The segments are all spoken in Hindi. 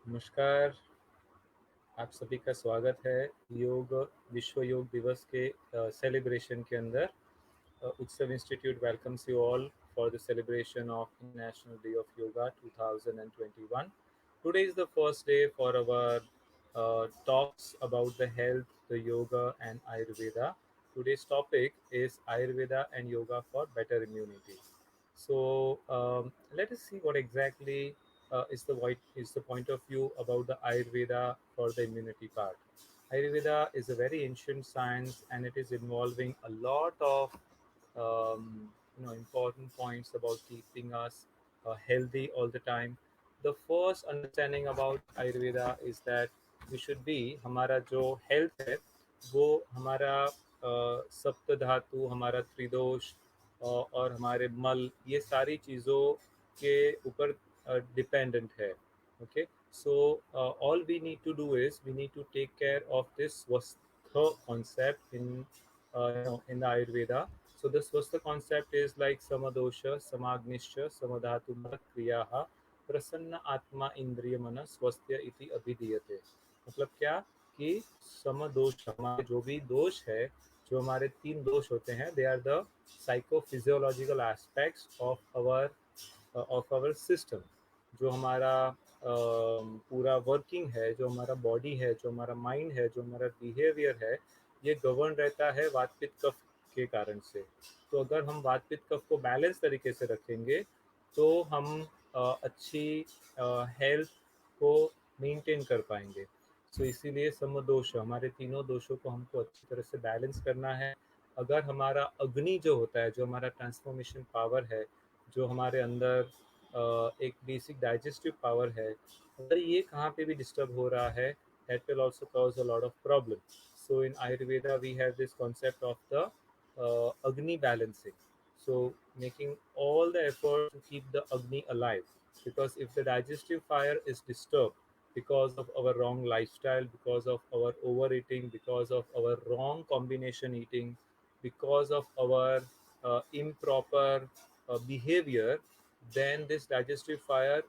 नमस्कार। आप सभी का स्वागत है योग विश्व योग दिवस के सेलिब्रेशन के अंदर। Utsav Institute welcomes you all for the celebration of International Day of Yoga 2021. Today is the first day for our talks about the health, the yoga, and Ayurveda. Today's topic is Ayurveda and yoga for better immunity. So let us see what exactly is the point of view about the Ayurveda for the immunity part. Ayurveda is a very ancient science, and it is involving a lot of important points about keeping us healthy all the time. The first understanding about Ayurveda is that we should be हमारा जो health है वो हमारा सप्त धातु, हमारा त्रिदोष और हमारे मल, ये सारी चीज़ों के ऊपर डिपेंडेंट है. Okay, so all we need to do is we need to take care of this swastha concept in the Ayurveda. So the swastha concept is like samadosha, samagnisha, samadhatu kriyaha, prasanna atma indriya mana swasthya iti abhidiyate. मतलब क्या कि समदोष, हमारे जो भी दोष है, जो हमारे तीन दोष होते हैं, they are the psychophysiological aspects of our system. जो हमारा पूरा वर्किंग है, जो हमारा बॉडी है, जो हमारा माइंड है, जो हमारा बिहेवियर है, ये गवर्न रहता है वात पित्त कफ के कारण से. तो अगर हम वात पित्त कफ को बैलेंस तरीके से रखेंगे तो हम अच्छी हेल्थ को मेंटेन कर पाएंगे. सो इसीलिए समदोष, हमारे तीनों दोषों को हमको अच्छी तरह से बैलेंस करना है. अगर हमारा अग्नि जो होता है, जो हमारा ट्रांसफॉर्मेशन पावर है, जो हमारे अंदर एक बेसिक डाइजेस्टिव पावर है, अगर ये कहाँ पे भी डिस्टर्ब हो रहा है, that will also cause a lot of problem. So in Ayurveda we have this concept of the Agni balancing. So making all the effort to keep the Agni alive, because if the digestive fire is disturbed because of our wrong lifestyle, because of our overeating, because of our wrong combination eating, because of our improper behavior, then this digestive fire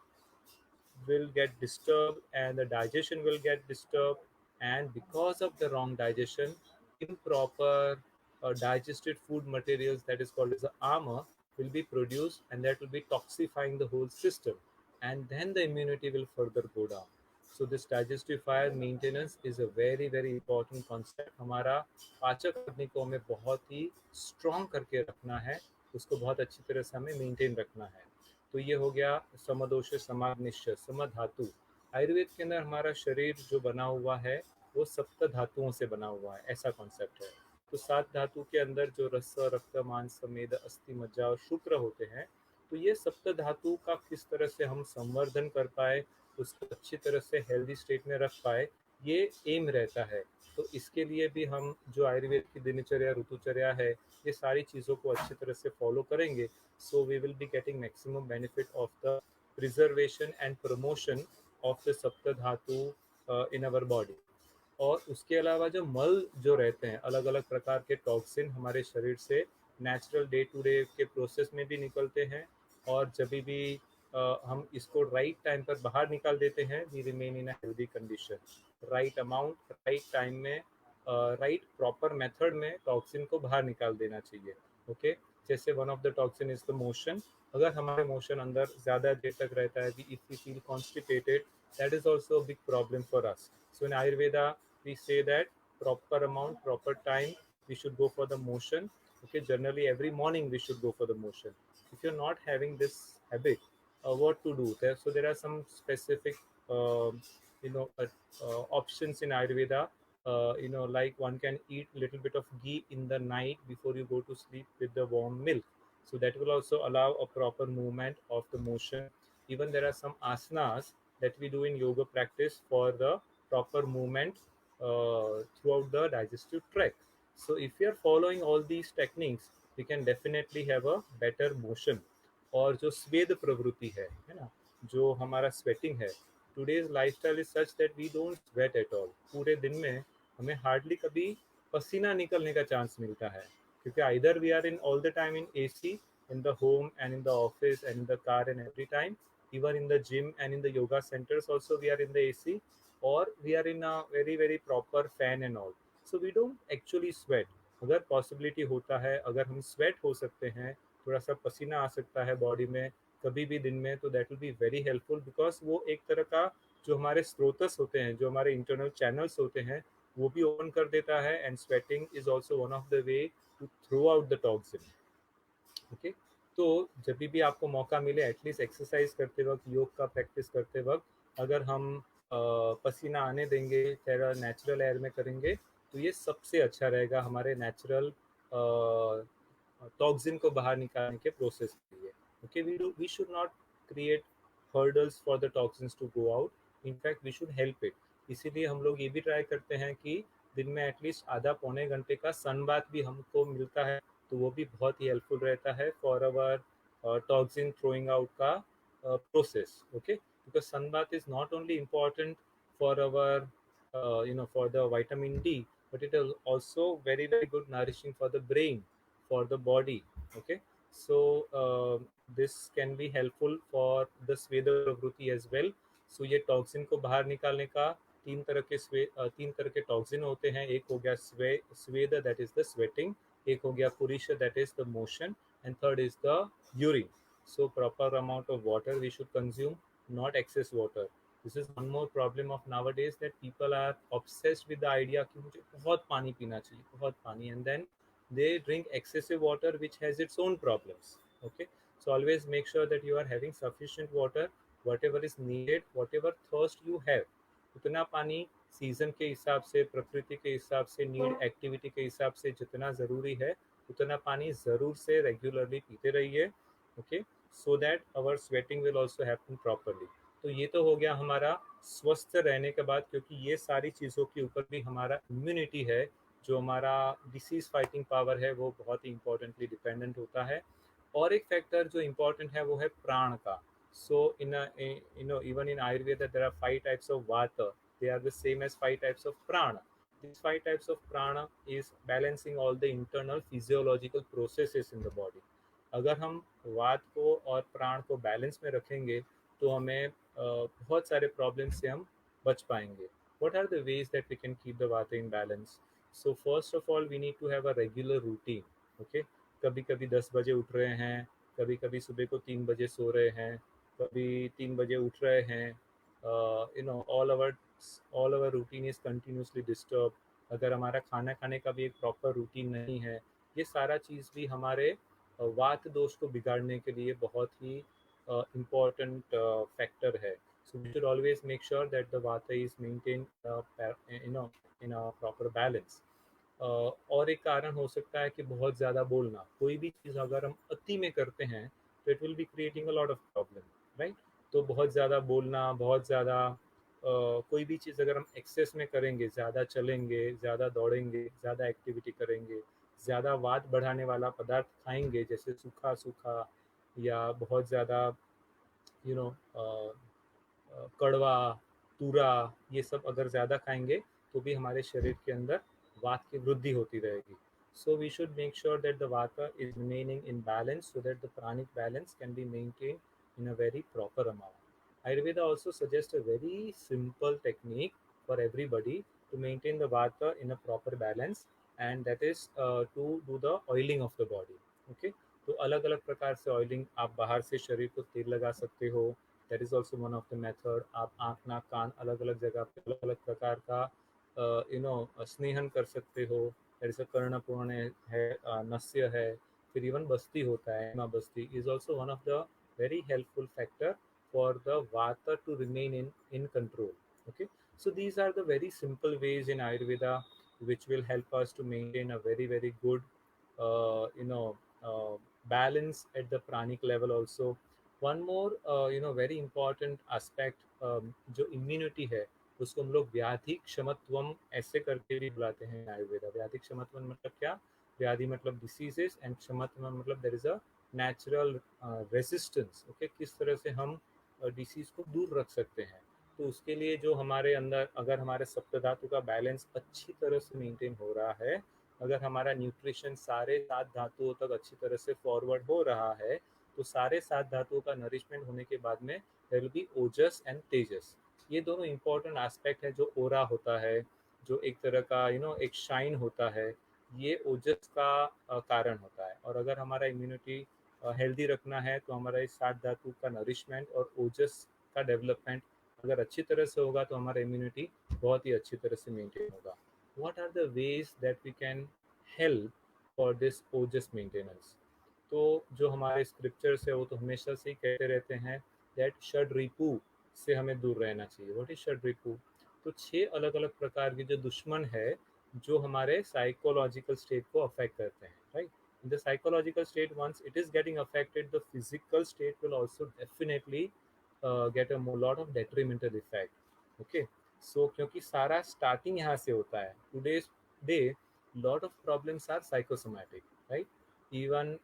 will get disturbed and the digestion will get disturbed. And because of the wrong digestion, improper digested food materials, that is called as the armor, will be produced, and that will be toxifying the whole system, and then the immunity will further go down. So this digestive fire maintenance is a very very important concept. हमारा पाचक अग्नि को हमें बहुत ही स्ट्रॉन्ग करके रखना है, उसको बहुत अच्छी तरह से हमें मेंटेन रखना है. तो ये हो गया समदोष समाग्निश्च समधातु. आयुर्वेद के अंदर हमारा शरीर जो बना हुआ है वो सप्त धातुओं से बना हुआ है, ऐसा कॉन्सेप्ट है. तो सात धातु के अंदर जो रस, रक्त, मांस, मेद, अस्थि, मज्जा और शुक्र होते हैं, तो ये सप्त धातु का किस तरह से हम संवर्धन कर पाए, उसको अच्छी तरह से हेल्दी स्टेट में रख पाए, ये एम रहता है. तो इसके लिए भी हम जो आयुर्वेद की दिनचर्या, ऋतुचर्या है, ये सारी चीज़ों को अच्छी तरह से फॉलो करेंगे. So we will be getting maximum benefit of the preservation and promotion of the सप्त धातु in our body. और उसके अलावा जो मल जो रहते हैं, अलग अलग प्रकार के टॉक्सिन हमारे शरीर से नेचुरल डे टू डे के प्रोसेस में भी निकलते हैं, और जब भी हम इसको राइट टाइम पर बाहर निकाल देते हैं, we remain in a healthy condition. Right amount, right time में, राइट प्रॉपर मेथड में टॉक्सिन को बाहर निकाल देना चाहिए. ओके, जैसे one of the toxin is the motion. अगर हमारे मोशन अंदर ज़्यादा देर तक रहता है, if we feel constipated, that is also a big problem for us. So in Ayurveda, we say that proper amount, proper time, we should go for the motion. Okay, generally every morning we should go for the motion. If you're not having this habit, what to do? So there are some specific, options in Ayurveda. Like one can eat little bit of ghee in the night before you go to sleep with the warm milk. So that will also allow a proper movement of the motion. Even there are some asanas that we do in yoga practice for the proper movement throughout the digestive tract. So if we are following all these techniques, we can definitely have a better motion. और जो स्वेद प्रवृत्ति है ना, जो हमारा स्वेटिंग है, today's lifestyle is such that we don't sweat at all. पूरे दिन में हमें हार्डली कभी पसीना निकलने का चांस मिलता है, क्योंकि either we are in all the time in AC, in the home and in the office and in the car and every time, even in the gym and in the yoga centers also we are in the AC, or we are in a very very proper fan and all, so we don't actually sweat. अगर पॉसिबिलिटी होता है, अगर हम स्वेट हो सकते हैं, थोड़ा सा पसीना आ सकता है बॉडी में कभी भी दिन में, तो that will be very helpful, because वो एक तरह का जो हमारे स्रोतस होते हैं, जो हमारे इंटरनल चैनल्स होते हैं, वो भी ओपन कर देता है, and sweating is also one of the way to throw out the toxin. Okay, तो जब भी आपको मौका मिले, एटलीस्ट एक्सरसाइज करते वक्त, योग का प्रैक्टिस करते वक्त, अगर हम पसीना आने देंगे, थोड़ा नेचुरल एयर में करेंगे, तो ये सबसे अच्छा रहेगा हमारे नेचुरल टॉक्सिन को बाहर निकालने के प्रोसेस के लिए। Okay, we should not create hurdles for the toxins to go out, in fact we should help it. इसीलिए हम लोग ये भी ट्राई करते हैं कि दिन में एटलीस्ट आधा पौने घंटे का सन बाथ भी हमको मिलता है, तो वो भी बहुत ही हेल्पफुल रहता है for our toxin throwing out का process. Okay, because sun bath is not only important for our for the vitamin D, but it is also very very good nourishing for the brain, for the body. Okay, so this can be helpful for the sweda pravruti as well. So ये टॉक्सिन को बाहर निकालने का तीन तरह के टॉक्सिन होते हैं। एक हो गया स्वेद, दैट इज द स्वेटिंग, एक हो गया पुरुष, that is the motion, and third is the urine. So proper amount of water we should consume, not excess water. This is one more problem of nowadays, that people are obsessed with the idea कि मुझे बहुत पानी पीना चाहिए, बहुत पानी, and then they drink excessive water which has its own problems. Okay, so always make sure that you are having sufficient water, whatever is needed, whatever thirst you have, उतना पानी सीजन के हिसाब से, प्रकृति के हिसाब से, नीड एक्टिविटी के हिसाब से जितना ज़रूरी है, उतना पानी ज़रूर से रेगुलरली पीते रहिए। Okay, so that our sweating will also happen properly. तो ये तो हो गया हमारा स्वस्थ रहने के बाद, क्योंकि ये सारी चीज़ों के ऊपर भी हमारा इम्यूनिटी है, जो हमारा डिसीज फाइटिंग पावर है, वो बहुत ही इंपॉर्टेंटली डिपेंडेंट होता है। और एक फैक्टर जो इम्पोर्टेंट है वो है प्राण का। So even in Ayurveda there are 5 types of Vata. They are the same as 5 types of Prana. These 5 types of Prana is balancing all the internal physiological processes in the body. अगर हम वात को और प्राण को बैलेंस में रखेंगे, तो हमें बहुत सारे प्रॉब्लम से हम बच पाएंगे। What are the ways that we can keep the Vata in balance? So first of all we need to have a regular routine. Okay, कभी कभी 10 बजे उठ रहे हैं, कभी कभी सुबह को 3 बजे सो रहे हैं, कभी 3 बजे उठ रहे हैं, all our routine is continuously disturb. अगर हमारा खाना खाने का भी एक प्रॉपर रूटीन नहीं है, ये सारा चीज़ भी हमारे वात दोष को बिगाड़ने के लिए बहुत ही इम्पोर्टेंट फैक्टर है। So we should always make sure that the vata is maintain in a proper balance. और एक कारण हो सकता है कि बहुत ज़्यादा बोलना। कोई भी चीज़ अगर हम अति में करते हैं, तो it will be creating a lot of problem, right. तो बहुत ज़्यादा बोलना, बहुत ज़्यादा कोई भी चीज़ अगर हम एक्सेस में करेंगे, ज़्यादा चलेंगे, ज़्यादा दौड़ेंगे, ज़्यादा एक्टिविटी करेंगे, ज़्यादा वात बढ़ाने वाला पदार्थ खाएंगे, जैसे सूखा सूखा, या बहुत ज़्यादा यू नो कड़वा, तूरा, ये सब अगर ज़्यादा खाएंगे, तो भी हमारे शरीर के अंदर वात की वृद्धि होती रहेगी। So we should make sure that the vata is remaining in balance, so that the pranic balance can be maintained in a very proper amount. Ayurveda also suggests a very simple technique for everybody to maintain the vata in a proper balance, and that is to do the oiling of the body. Okay, तो अलग अलग प्रकार से ऑयलिंग, आप बाहर से शरीर को तेल लगा सकते हो, that is also one of the method. आप आँख नाक कान अलग अलग जगह पे अलग अलग प्रकार का स्नेहन कर सकते हो, दैट इज अ कर्णपूर्ण है, नस्य है, फिर इवन बस्ती होता है, हिमा बस्ती is also one of the very helpful factor for the vata to remain in control. Okay, so these are the very simple ways in Ayurveda which will help us to maintain a very very good balance at the pranic level also. One more very important aspect, जो immunity है, उसको हम लोग व्याधि क्षमत्वम ऐसे करके भी बुलाते हैं आयुर्वेदा। व्याधि क्षमत्वम मतलब क्या? व्याधि मतलब डिसीजेस, एंड क्षमत्वम मतलब there is a natural resistance. Okay, किस तरह से हम डिसीज को दूर रख सकते हैं। तो उसके लिए जो हमारे अंदर, अगर हमारे सप्त धातु का बैलेंस अच्छी तरह से मेंटेन हो रहा है, अगर हमारा न्यूट्रिशन सारे 7 धातुओं तक अच्छी तरह से फॉरवर्ड हो रहा है, तो सारे 7 धातुओं का नरिशमेंट होने के बाद में there will be ojas and tejas. ये दोनों इंपॉर्टेंट एस्पेक्ट है। जो ओरा होता है, जो एक तरह का एक शाइन होता है, ये ओजस का कारण होता है। और अगर हमारा इम्यूनिटी हेल्दी रखना है तो हमारा इस 7 धातु का नरिशमेंट और ओजस का डेवलपमेंट अगर अच्छी तरह से होगा तो हमारा इम्यूनिटी बहुत ही अच्छी तरह से मेंटेन होगा। What are the ways that we can help for this ojas maintenance? तो जो हमारे स्क्रिप्चर्स है वो तो हमेशा से ही कहते रहते हैं दैट षड रिपू से हमें दूर रहना चाहिए। What is shad ripu? तो 6 अलग अलग प्रकार के जो दुश्मन है जो हमारे साइकोलॉजिकल स्टेट को अफेक्ट करते हैं, right? In the psychological state, once it is getting affected, the physical state will also definitely get a lot of detrimental effect। Okay, so क्योंकि सारा starting यहाँ से होता है। Today's day lot of problems are psychosomatic, right? Even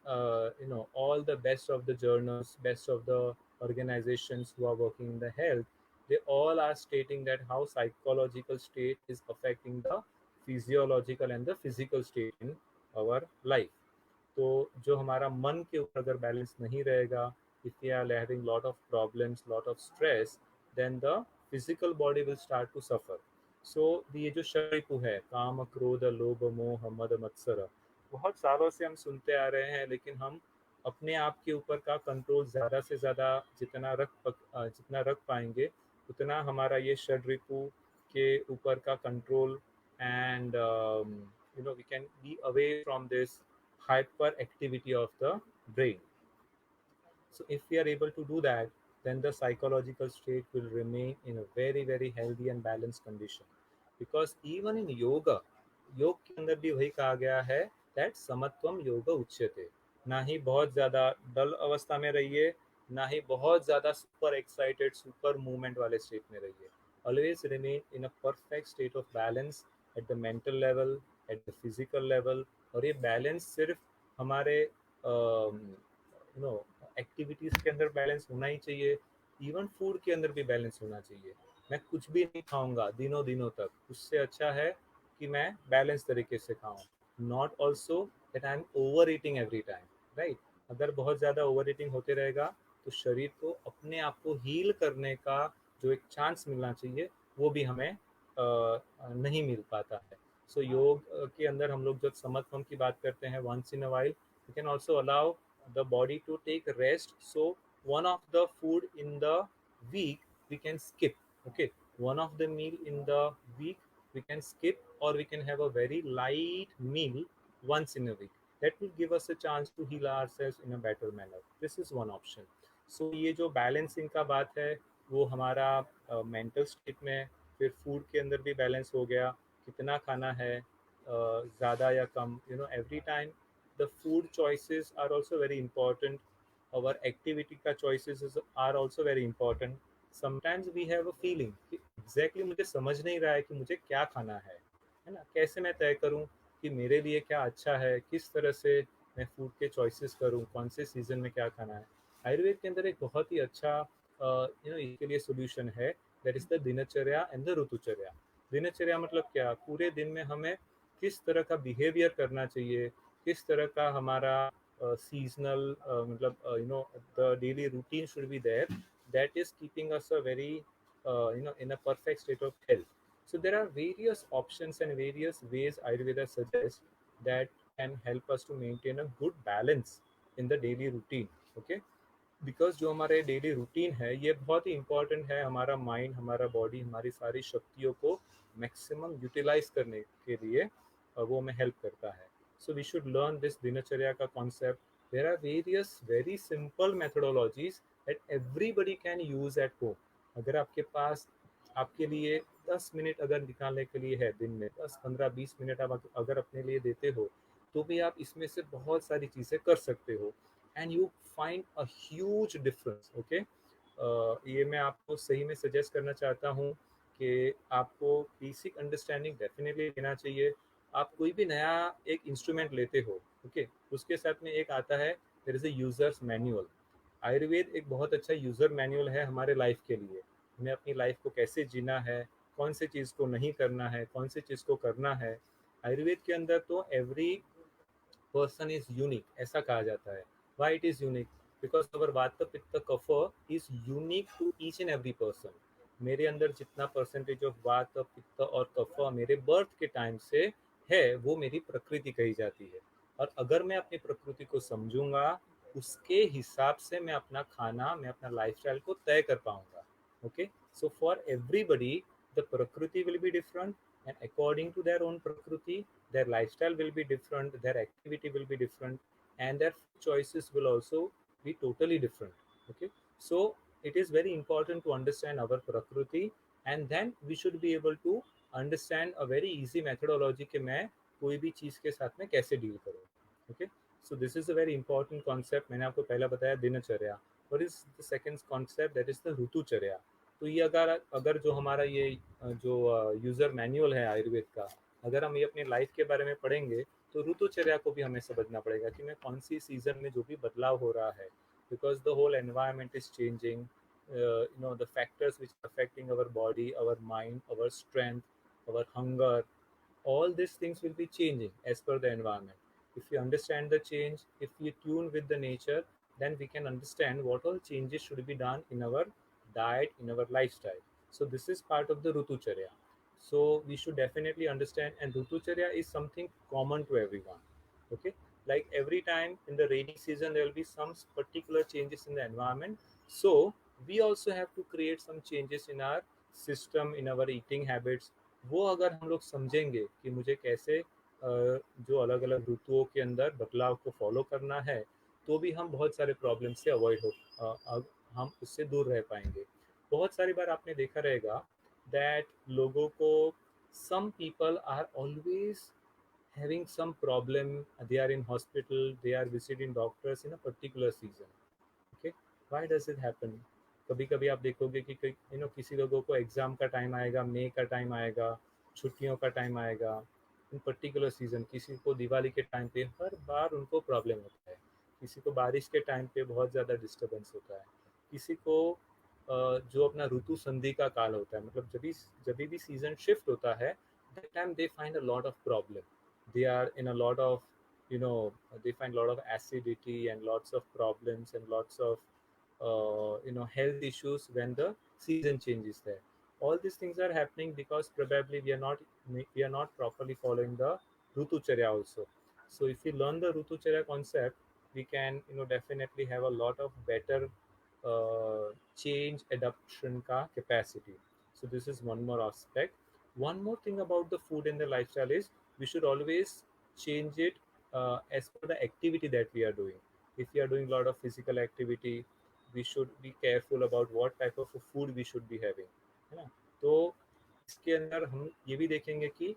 all the best of the journals, best of the organizations who are working in the health, they all are stating that how psychological state is affecting the physiological and the physical state in our life। तो जो हमारा मन के ऊपर अगर बैलेंस नहीं रहेगा, if we are having lot of problems, lot of stress, then the physical body will start to suffer। so ये जो शरीर है, काम क्रोध लोभ मोह मद मत्सर, बहुत सालों से हम सुनते आ रहे हैं, लेकिन हम अपने आप के ऊपर का कंट्रोल ज़्यादा से ज़्यादा जितना रख पाएंगे उतना हमारा ये षड्रिपु के ऊपर का control and we can be away from this hyperactivity of the brain। so if we are able to do that, then the psychological state will remain in a very very healthy and balanced condition। because even in yoga, योग के अंदर भी वही कहा गया है that समत्वम योग उच्यते। ना ही बहुत ज़्यादा डल अवस्था में रहिए, ना ही बहुत ज़्यादा सुपर एक्साइटेड सुपर मूवमेंट वाले स्टेट में रहिए। Always remain in a perfect state of balance at the mental level, at the physical level. और ये बैलेंस सिर्फ हमारे एक्टिविटीज़ के अंदर बैलेंस होना ही चाहिए, इवन फूड के अंदर भी बैलेंस होना चाहिए। मैं कुछ भी नहीं खाऊंगा दिनों दिनों तक, उससे अच्छा है कि मैं बैलेंस तरीके से खाऊं। Not also that I am over eating every time, right? अगर बहुत ज़्यादा ओवर ईटिंग होते रहेगा तो शरीर को अपने आप को हील करने का जो एक चांस मिलना चाहिए वो भी हमें नहीं मिल पाता है। सो योग के अंदर हम लोग जब समत्वम की बात करते हैं, once in a while we can also allow the body to take rest, so one of the food in the week we can skip। Okay, one of the meal in the week we can skip, or we can have a very light meal once in a week। that will give us a chance to heal ourselves in a better manner। this is one option। so ये जो बैलेंसिंग का बात है वो हमारा मेंटल स्टेट में, फिर फूड के अंदर भी बैलेंस हो गया, कितना खाना है, ज़्यादा या कम, every time the food choices are also very important। our activity का choices are also very important। sometimes we have a feeling कि exactly मुझे समझ नहीं रहा है कि मुझे क्या खाना है ना? कैसे मैं तय करूं कि मेरे लिए क्या अच्छा है, किस तरह से मैं फूड के चॉइसेस करूं, कौन से सीजन में क्या खाना है। आयुर्वेद के अंदर एक बहुत ही अच्छा इसके लिए सोल्यूशन है, दैट इज द दिनचर्या एंड द ऋतुचर्या। दिनचर्या मतलब क्या? पूरे दिन में हमें किस तरह का बिहेवियर करना चाहिए, किस तरह का हमारा सीजनल मतलब the daily routine should be there that is keeping us a very in a perfect state of health। so there are various options and various ways Ayurveda suggests that can help us to maintain a good balance in the daily routine। okay, because जो हमारे डेली रूटीन है ये बहुत ही इंपॉर्टेंट है। हमारा माइंड, हमारा बॉडी, हमारी सारी शक्तियों को मैक्सिमम यूटिलाइज करने के लिए वो हमें हेल्प करता है। So we should learn this dinacharya का concept. There are various very simple methodologies that everybody can use at home. अगर आपके पास आपके लिए 10 मिनट अगर निकालने के लिए है, दिन में 10 15 20 मिनट आप अगर अपने लिए देते हो तो भी आप इसमें से बहुत सारी चीज़ें कर सकते हो and you find a huge difference. Okay, ये मैं आपको सही में सजेस्ट करना चाहता हूँ कि आपको बेसिक अंडरस्टैंडिंग डेफिनेटली लेना चाहिए। आप कोई भी नया एक इंस्ट्रूमेंट लेते हो, ओके, उसके साथ में एक आता है there is a user's manual. Ayurveda एक बहुत अच्छा यूज़र मैनुअल है हमारे लाइफ के लिए। हमें अपनी लाइफ को कैसे जीना है, कौन सी चीज़ को नहीं करना है, कौन सी चीज़ को करना है। आयुर्वेद के अंदर तो एवरी पर्सन इज यूनिक ऐसा कहा जाता है। Why it is unique? Because our vata pitta kapha is unique to each and every person. मेरे अंदर जितना परसेंटेज ऑफ वात पित्त और कफ मेरे बर्थ के टाइम से है वो मेरी प्रकृति कही जाती है. और अगर मैं अपनी प्रकृति को समझूंगा उसके हिसाब से मैं अपना खाना मैं अपना लाइफस्टाइल को तय कर पाऊंगा. Okay, so for everybody the prakriti will be different and according to their own prakriti their lifestyle will be different, their activity will be different, and their choices will also be totally different. Okay, so it is very important to understand our prakriti, and then we should be able to understand a very easy methodology कि मैं कोई भी चीज़ के साथ में कैसे डील करूँ. Okay, so this is a very important concept. मैंने आपको पहला बताया दिनचर्या. और is the second concept that is the ritucharya. तो ये अगर अगर जो हमारा ये जो यूज़र मैनुअल है आयुर्वेद का, अगर हम ये अपनी लाइफ के बारे में पढ़ेंगे तो ऋतुचर्या को भी हमें समझना पड़ेगा कि मैं कौन सी सीज़न में जो भी बदलाव हो रहा है, because the whole environment is changing. You know the factors which are affecting our body, our mind, our strength, our hunger, all these things will be changing as per the environment. If we understand the change, if we tune with the nature, then we can understand what all changes should be done in our diet, in our lifestyle. So this is part of the Rutucharya. So we should definitely understand, and Rutucharya is something common to everyone. Okay, like every time in the rainy season there will be some particular changes in the environment. So we also have to create some changes in our system, in our eating habits. वो अगर हम लोग समझेंगे कि मुझे कैसे जो अलग अलग ऋतुओं के अंदर बदलाव को फॉलो करना है, तो भी हम बहुत सारे प्रॉब्लम से अवॉइड हम उससे दूर रह पाएंगे. बहुत सारी बार आपने देखा रहेगा दैट लोगों को some people are always having some problem, they are in hospital, they are visiting doctors in a particular season. Okay, why does it happen? कभी कभी आप देखोगे कि किसी लोगों को एग्ज़ाम का टाइम आएगा, मई का टाइम आएगा, छुट्टियों का टाइम आएगा, इन पर्टिकुलर सीज़न. किसी को दिवाली के टाइम पे हर बार उनको प्रॉब्लम होता है, किसी को बारिश के टाइम पे बहुत ज़्यादा डिस्टर्बेंस होता है, किसी को जो अपना ऋतु संधि का काल होता है, मतलब जब भी सीज़न शिफ्ट होता है, that time they find a lot of problem. They are in a lot of, you know, they find a lot of acidity and lots of problems and lots of health issues when the season changes there. All these things are happening because probably we are not properly following the Rutucharya also. So if we learn the Rutucharya concept, we can definitely have a lot of better change adaptation ka capacity. So this is one more aspect. One more thing about the food and the lifestyle is we should always change it as per the activity that we are doing. If we are doing a lot of physical activity, we should be careful about what type of food we should be having, है ना. तो इसके अंदर हम ये भी देखेंगे कि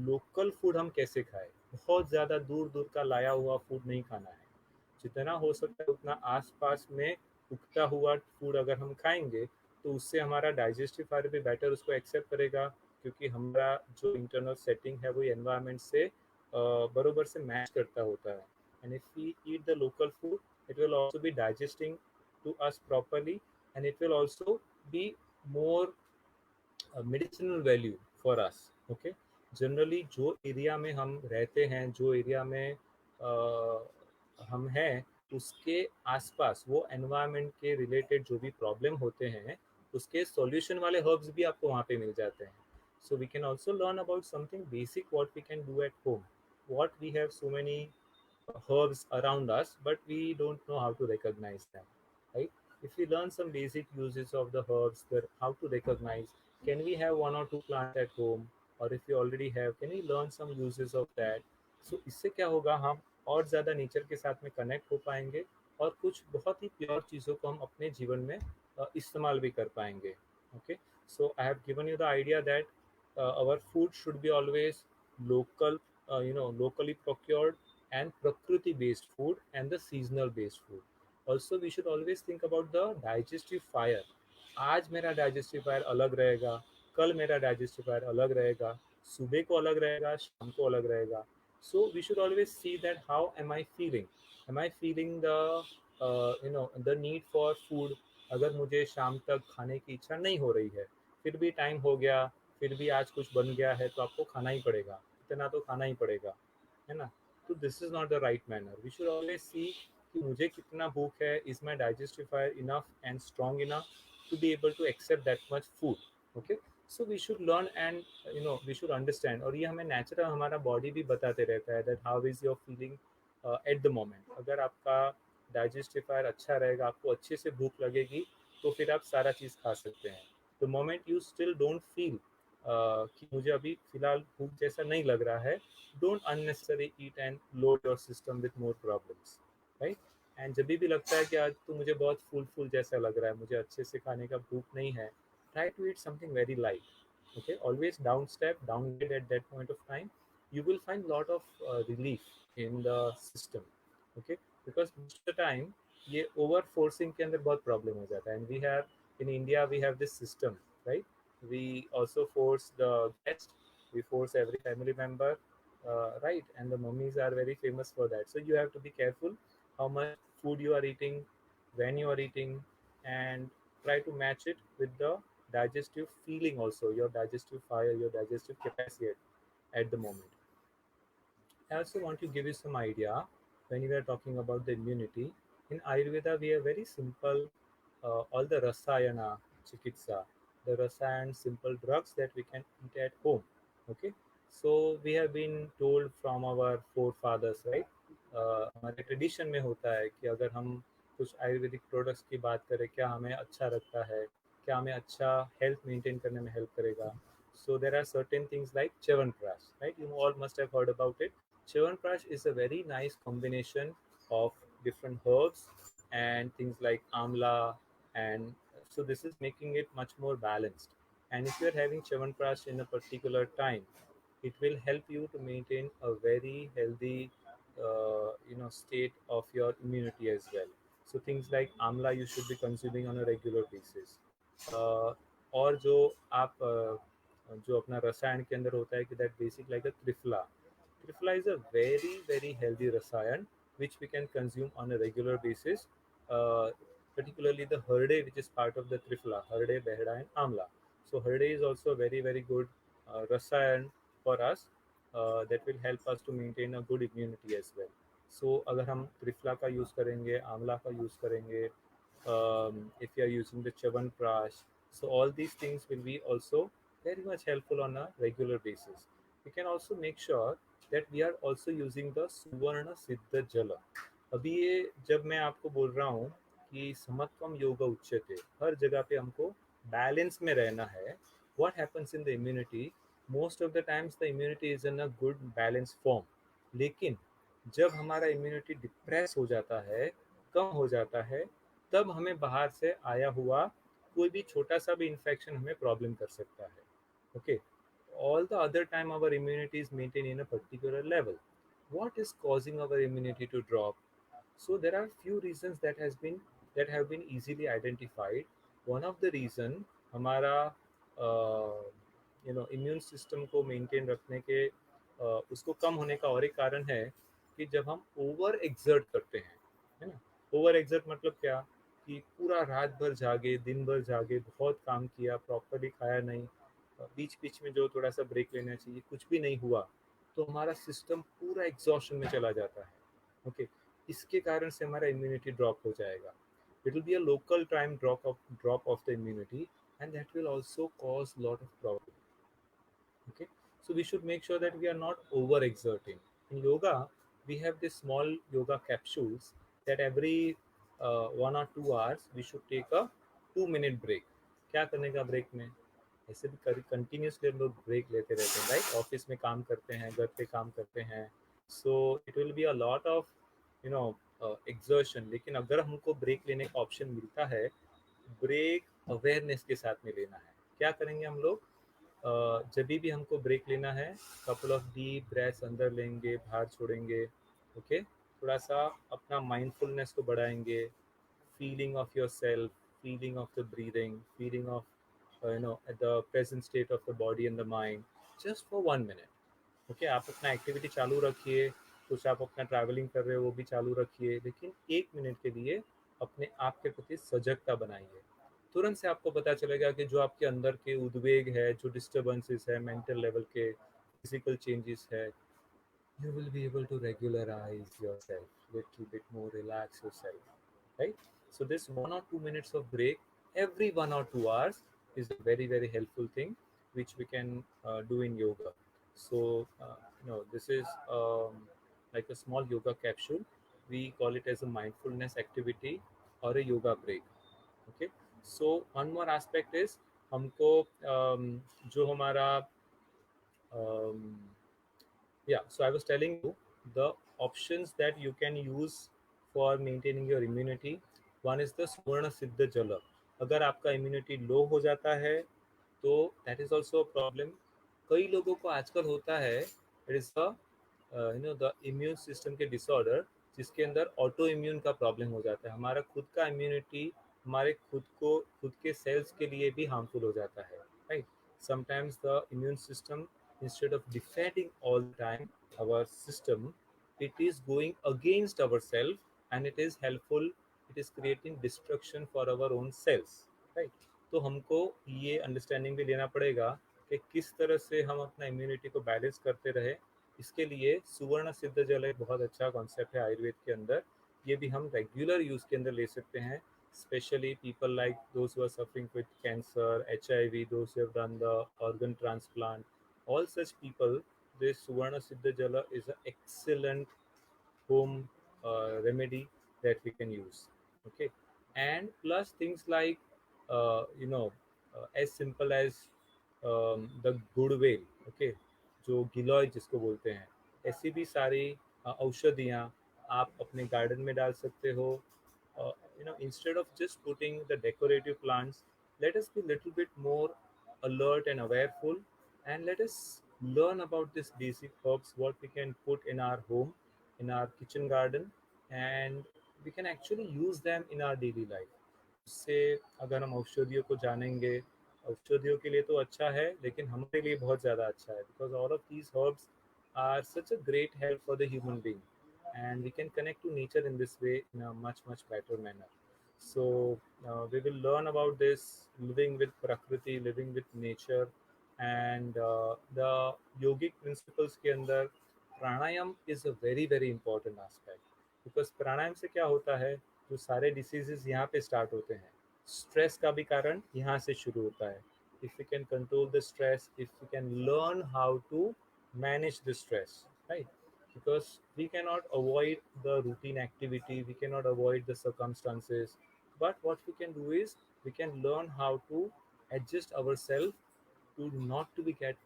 लोकल फूड हम कैसे खाएं. बहुत ज़्यादा दूर दूर का लाया हुआ फूड नहीं खाना है. जितना हो सकता है उतना आसपास में उगता हुआ फूड अगर हम खाएंगे तो उससे हमारा डाइजेस्टिव फायर भी बेटर उसको एक्सेप्ट करेगा, क्योंकि हमारा जो इंटरनल सेटिंग है वो एनवायरनमेंट से बरोबर से मैच करता होता है. And if we eat the local food it will also be digesting to us properly, and it will also be more medicinal value for us. Okay, generally जो एरिया में हम रहते हैं, जो एरिया में हम हैं, उसके आसपास वो एनवायरनमेंट के रिलेटेड जो भी प्रॉब्लम होते हैं उसके सॉल्यूशन वाले हर्ब्स भी आपको वहाँ पे मिल जाते हैं. So we can also learn about something basic what we can do at home. What we have so many herbs around us, but we don't know how to recognize them, right? If we learn some basic uses of the herbs, how to recognize, can we have one or two plants at home, or if we already have, can we learn some uses of that? So इससे क्या होगा, हम और ज़्यादा नेचर के साथ में कनेक्ट हो पाएंगे और कुछ बहुत ही प्योर चीज़ों को हम अपने जीवन में इस्तेमाल भी कर पाएंगे. Okay, so I have given you the idea that our food should be always local, locally procured and prakriti based food and the seasonal based food. Also we should always think about the digestive fire. आज मेरा डाइजेस्टिव फायर अलग रहेगा, कल मेरा डाइजेस्टिव फायर अलग रहेगा, सुबह को अलग रहेगा, शाम को अलग रहेगा. So we should always see that how am I feeling the need for food. अगर मुझे शाम तक खाने की इच्छा नहीं हो रही है, फिर भी टाइम हो गया, फिर भी आज कुछ बन गया है, तो आपको खाना ही पड़ेगा, इतना तो खाना ही पड़ेगा, है ना. So this is not the right manner. We should always see कि मुझे कितना भूख है, is my digestive fire enough and strong enough to be able to accept that much food. Okay, so we should learn and we should understand, और ये हमें नेचुरल हमारा बॉडी भी बताते रहता है that how is your feeling at the moment. अगर आपका डाइजेस्टिफायर अच्छा रहेगा, आपको अच्छे से भूख लगेगी, तो फिर आप सारा चीज़ खा सकते हैं. The moment you still don't feel कि मुझे अभी फ़िलहाल भूख जैसा नहीं लग रहा है, don't unnecessary eat and load your system with more problems, right. And जब भी लगता है कि आज तो मुझे बहुत फुल फुल जैसा लग रहा है, मुझे अच्छे से खाने का भूख नहीं है, try to eat something very light. Okay, always downgrade at that point of time. You will find lot of relief in the system. Okay, because most of the time ये over forcing के अंदर बहुत problem हो जाता है. And we have in India we have this system, right? We also force the guest, we force every family member, right? And the mummies are very famous for that. So you have to be careful how much food you are eating, when you are eating, and try to match it with the digestive feeling also, your digestive fire, your digestive capacity at the moment. I also want to give you some idea when we are talking about the immunity. In Ayurveda, we have very simple, all the rasayana, chikitsa, the rasayan simple drugs that we can eat at home. Okay, so we have been told from our forefathers, right? हमारे ट्रेडिशन में होता है कि अगर हम कुछ आयुर्वेदिक प्रोडक्ट्स की बात करें, क्या हमें अच्छा लगता है, क्या हमें अच्छा हेल्थ मेंटेन करने में हेल्प करेगा. So there are certain things like Chyawanprash, right? You all must have heard about it. Chyawanprash is a very nice combination of different herbs and things like amla, and so this is making it much more balanced. And if you are having Chyawanprash in a particular time, it will help you to maintain a very healthy, state of your immunity as well. So things like amla you should be consuming on a regular basis. Uh, और जो अपना रसायन के अंदर होता है कि that basic like a triphala. Triphala is a very, very healthy rasayan which we can consume on a regular basis, uh, particularly the herde, which is part of the Triphala, herde, behda, and amla. So, herde is also a very, very good rasayan for us that will help us to maintain a good immunity as well. So, अगर हम त्रिफला का यूज़ करेंगे, आंवला का यूज़ करेंगे, if you are using the Chyawanprash, so all these things will be also very much helpful on a regular basis. We can also make sure that we are also using the Suvarna Siddha Jala. अभी ये जब मैं आपको बोल रहा हूँ कि समत्वम योगा उच्यते, हर जगह पे हमको बैलेंस में रहना है. what happens in the immunity, most of the times the immunity is in a good balance form. लेकिन जब हमारा इम्यूनिटी डिप्रेस हो जाता है, कम हो जाता है, तब हमें बाहर से आया हुआ कोई भी छोटा सा भी इन्फेक्शन हमें प्रॉब्लम कर सकता है. Okay, all the other time our immunity is maintained in a particular level. What is causing our immunity to drop? So there are few reasons that have been easily identified. One of the reason हमारा इम्यून सिस्टम को मेंटेन रखने के उसको कम होने का और एक कारण है कि जब हम ओवर एक्सर्ट करते हैं, है ना. ओवर एक्सर्ट मतलब क्या, कि पूरा रात भर जागे, दिन भर जागे, बहुत काम किया, प्रॉपरली खाया नहीं, बीच बीच में जो थोड़ा सा ब्रेक लेना चाहिए कुछ भी नहीं हुआ, तो हमारा सिस्टम पूरा एग्जॉशन में चला जाता है. ओके, इसके कारण से हमारा इम्यूनिटी ड्रॉप हो जाएगा. It will be a local time drop of the immunity, and that will also cause lot of problem. Okay, so we should make sure that we are not over exerting. In yoga we have these small yoga capsules that every 1 or 2 hours we should take a 2 minute break. क्या करने का ब्रेक में, ऐसे भी कंटिन्यूसली हम लोग ब्रेक लेते रहते हैं, राइट. ऑफिस में काम करते हैं, घर पे काम करते हैं, so it will be a lot of you know exertion. लेकिन अगर हमको ब्रेक लेने का ऑप्शन मिलता है, ब्रेक अवेयरनेस के साथ में लेना है. क्या करेंगे हम लोग, जब भी हमको ब्रेक लेना है, कपल ऑफ डीप ब्रेथ्स अंदर लेंगे, बाहर छोड़ेंगे. ओके, थोड़ा सा अपना माइंडफुलनेस को बढ़ाएंगे, feeling of your self, feeling of the breathing, feeling of the present state of the body and the mind, just for 1 minute. Okay, आप अपना एक्टिविटी चालू रखिए, कुछ आप अपना ट्रैवलिंग कर रहे हो वो भी चालू रखिए, लेकिन 1 मिनट के लिए अपने आप के प्रति सजगता बनाइए. तुरंत से आपको पता चलेगा कि जो आपके अंदर के उद्वेग है, जो डिस्टर्बेंसेस है, मेंटल लेवल के फिजिकल चेंजेस है, you will be able to regularise your सेल्फ. little bit more relax yourself, right? So this 1 or 2 minutes of break every 1 or 2 hours is a very very helpful thing which we can do in yoga. So this is like a small yoga capsule. We call it as a mindfulness activity or a yoga break. Okay. So one more aspect is हमको जो हमारा um, yeah, so I was telling you the options that you can use for maintaining your immunity. One is the Suvarna Siddha Jala. अगर आपका इम्यूनिटी लो हो जाता है तो that is also a problem. कई लोगों को आजकल होता है it is the the immune system के डिसऑर्डर जिसके अंदर ऑटो इम्यून का प्रॉब्लम हो जाता है. हमारा खुद का इम्यूनिटी हमारे खुद के सेल्स के लिए भी हार्मफुल हो जाता है, right? Sometimes the immune system, instead of defending all the time our system, it is going against ourselves and it is helpful, it is creating destruction for our own cells, right? तो हमको ये अंडरस्टैंडिंग भी लेना पड़ेगा कि किस तरह से हम अपना इम्यूनिटी को बैलेंस करते रहे. इसके लिए सुवर्ण सिद्ध जल एक बहुत अच्छा कॉन्सेप्ट है आयुर्वेद के अंदर. ये भी हम रेगुलर यूज़ के अंदर ले सकते हैं, especially people like those who are suffering with cancer, HIV, those who have done the organ transplant, all such people, this Suvarna Siddha Jala is an excellent home remedy that we can use. Okay, and plus things like as simple as the गुड़ वेल. ओके, जो गिलोय जिसको बोलते हैं, ऐसी भी सारी औषधियाँ आप अपने गार्डन में डाल सकते हो. Instead of just putting the decorative plants, let us be little bit more alert and awareful, and let us learn about this basic herbs what we can put in our home, in our kitchen garden, and we can actually use them in our daily life. उससे अगर हम औषधियों को जानेंगे, औषधियों के लिए तो अच्छा है लेकिन हमारे लिए बहुत ज़्यादा अच्छा है, because all of these herbs are such a great help for the human being, and we can connect to nature in this way in a much better manner. So we will learn about this living with prakriti, living with nature, and the yogic principles के अंदर प्राणायाम is a very important aspect, because प्राणायाम से क्या होता है, जो सारे डिसीजेस यहाँ पे स्टार्ट होते हैं, स्ट्रेस का भी कारण यहाँ से शुरू होता है. if we can control the stress, if we can learn how to manage the stress, right? Because we cannot avoid the routine activity, we cannot avoid the circumstances, but what we can do is we can learn how to adjust ourselves to not to be get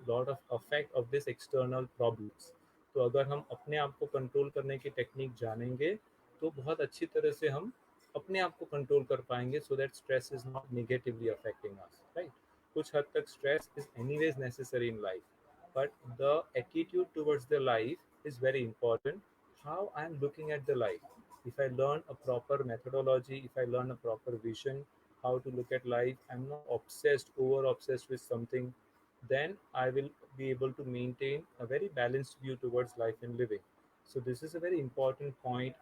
lot of effect of this external problems. तो अगर हम अपने आप को कंट्रोल करने की टेक्निक जानेंगे तो बहुत अच्छी तरह से हम अपने आप को कंट्रोल कर पाएंगे, so that stress is not negatively affecting us, right? कुछ हद तक stress is anyways necessary in life, but the attitude towards the life is very important. How I am looking at the life, if I learn a proper methodology, if I learn a proper vision how to look at life, I'm not obsessed, over obsessed with something, then I will be able to maintain a very balanced view towards life and living. So this is a very important point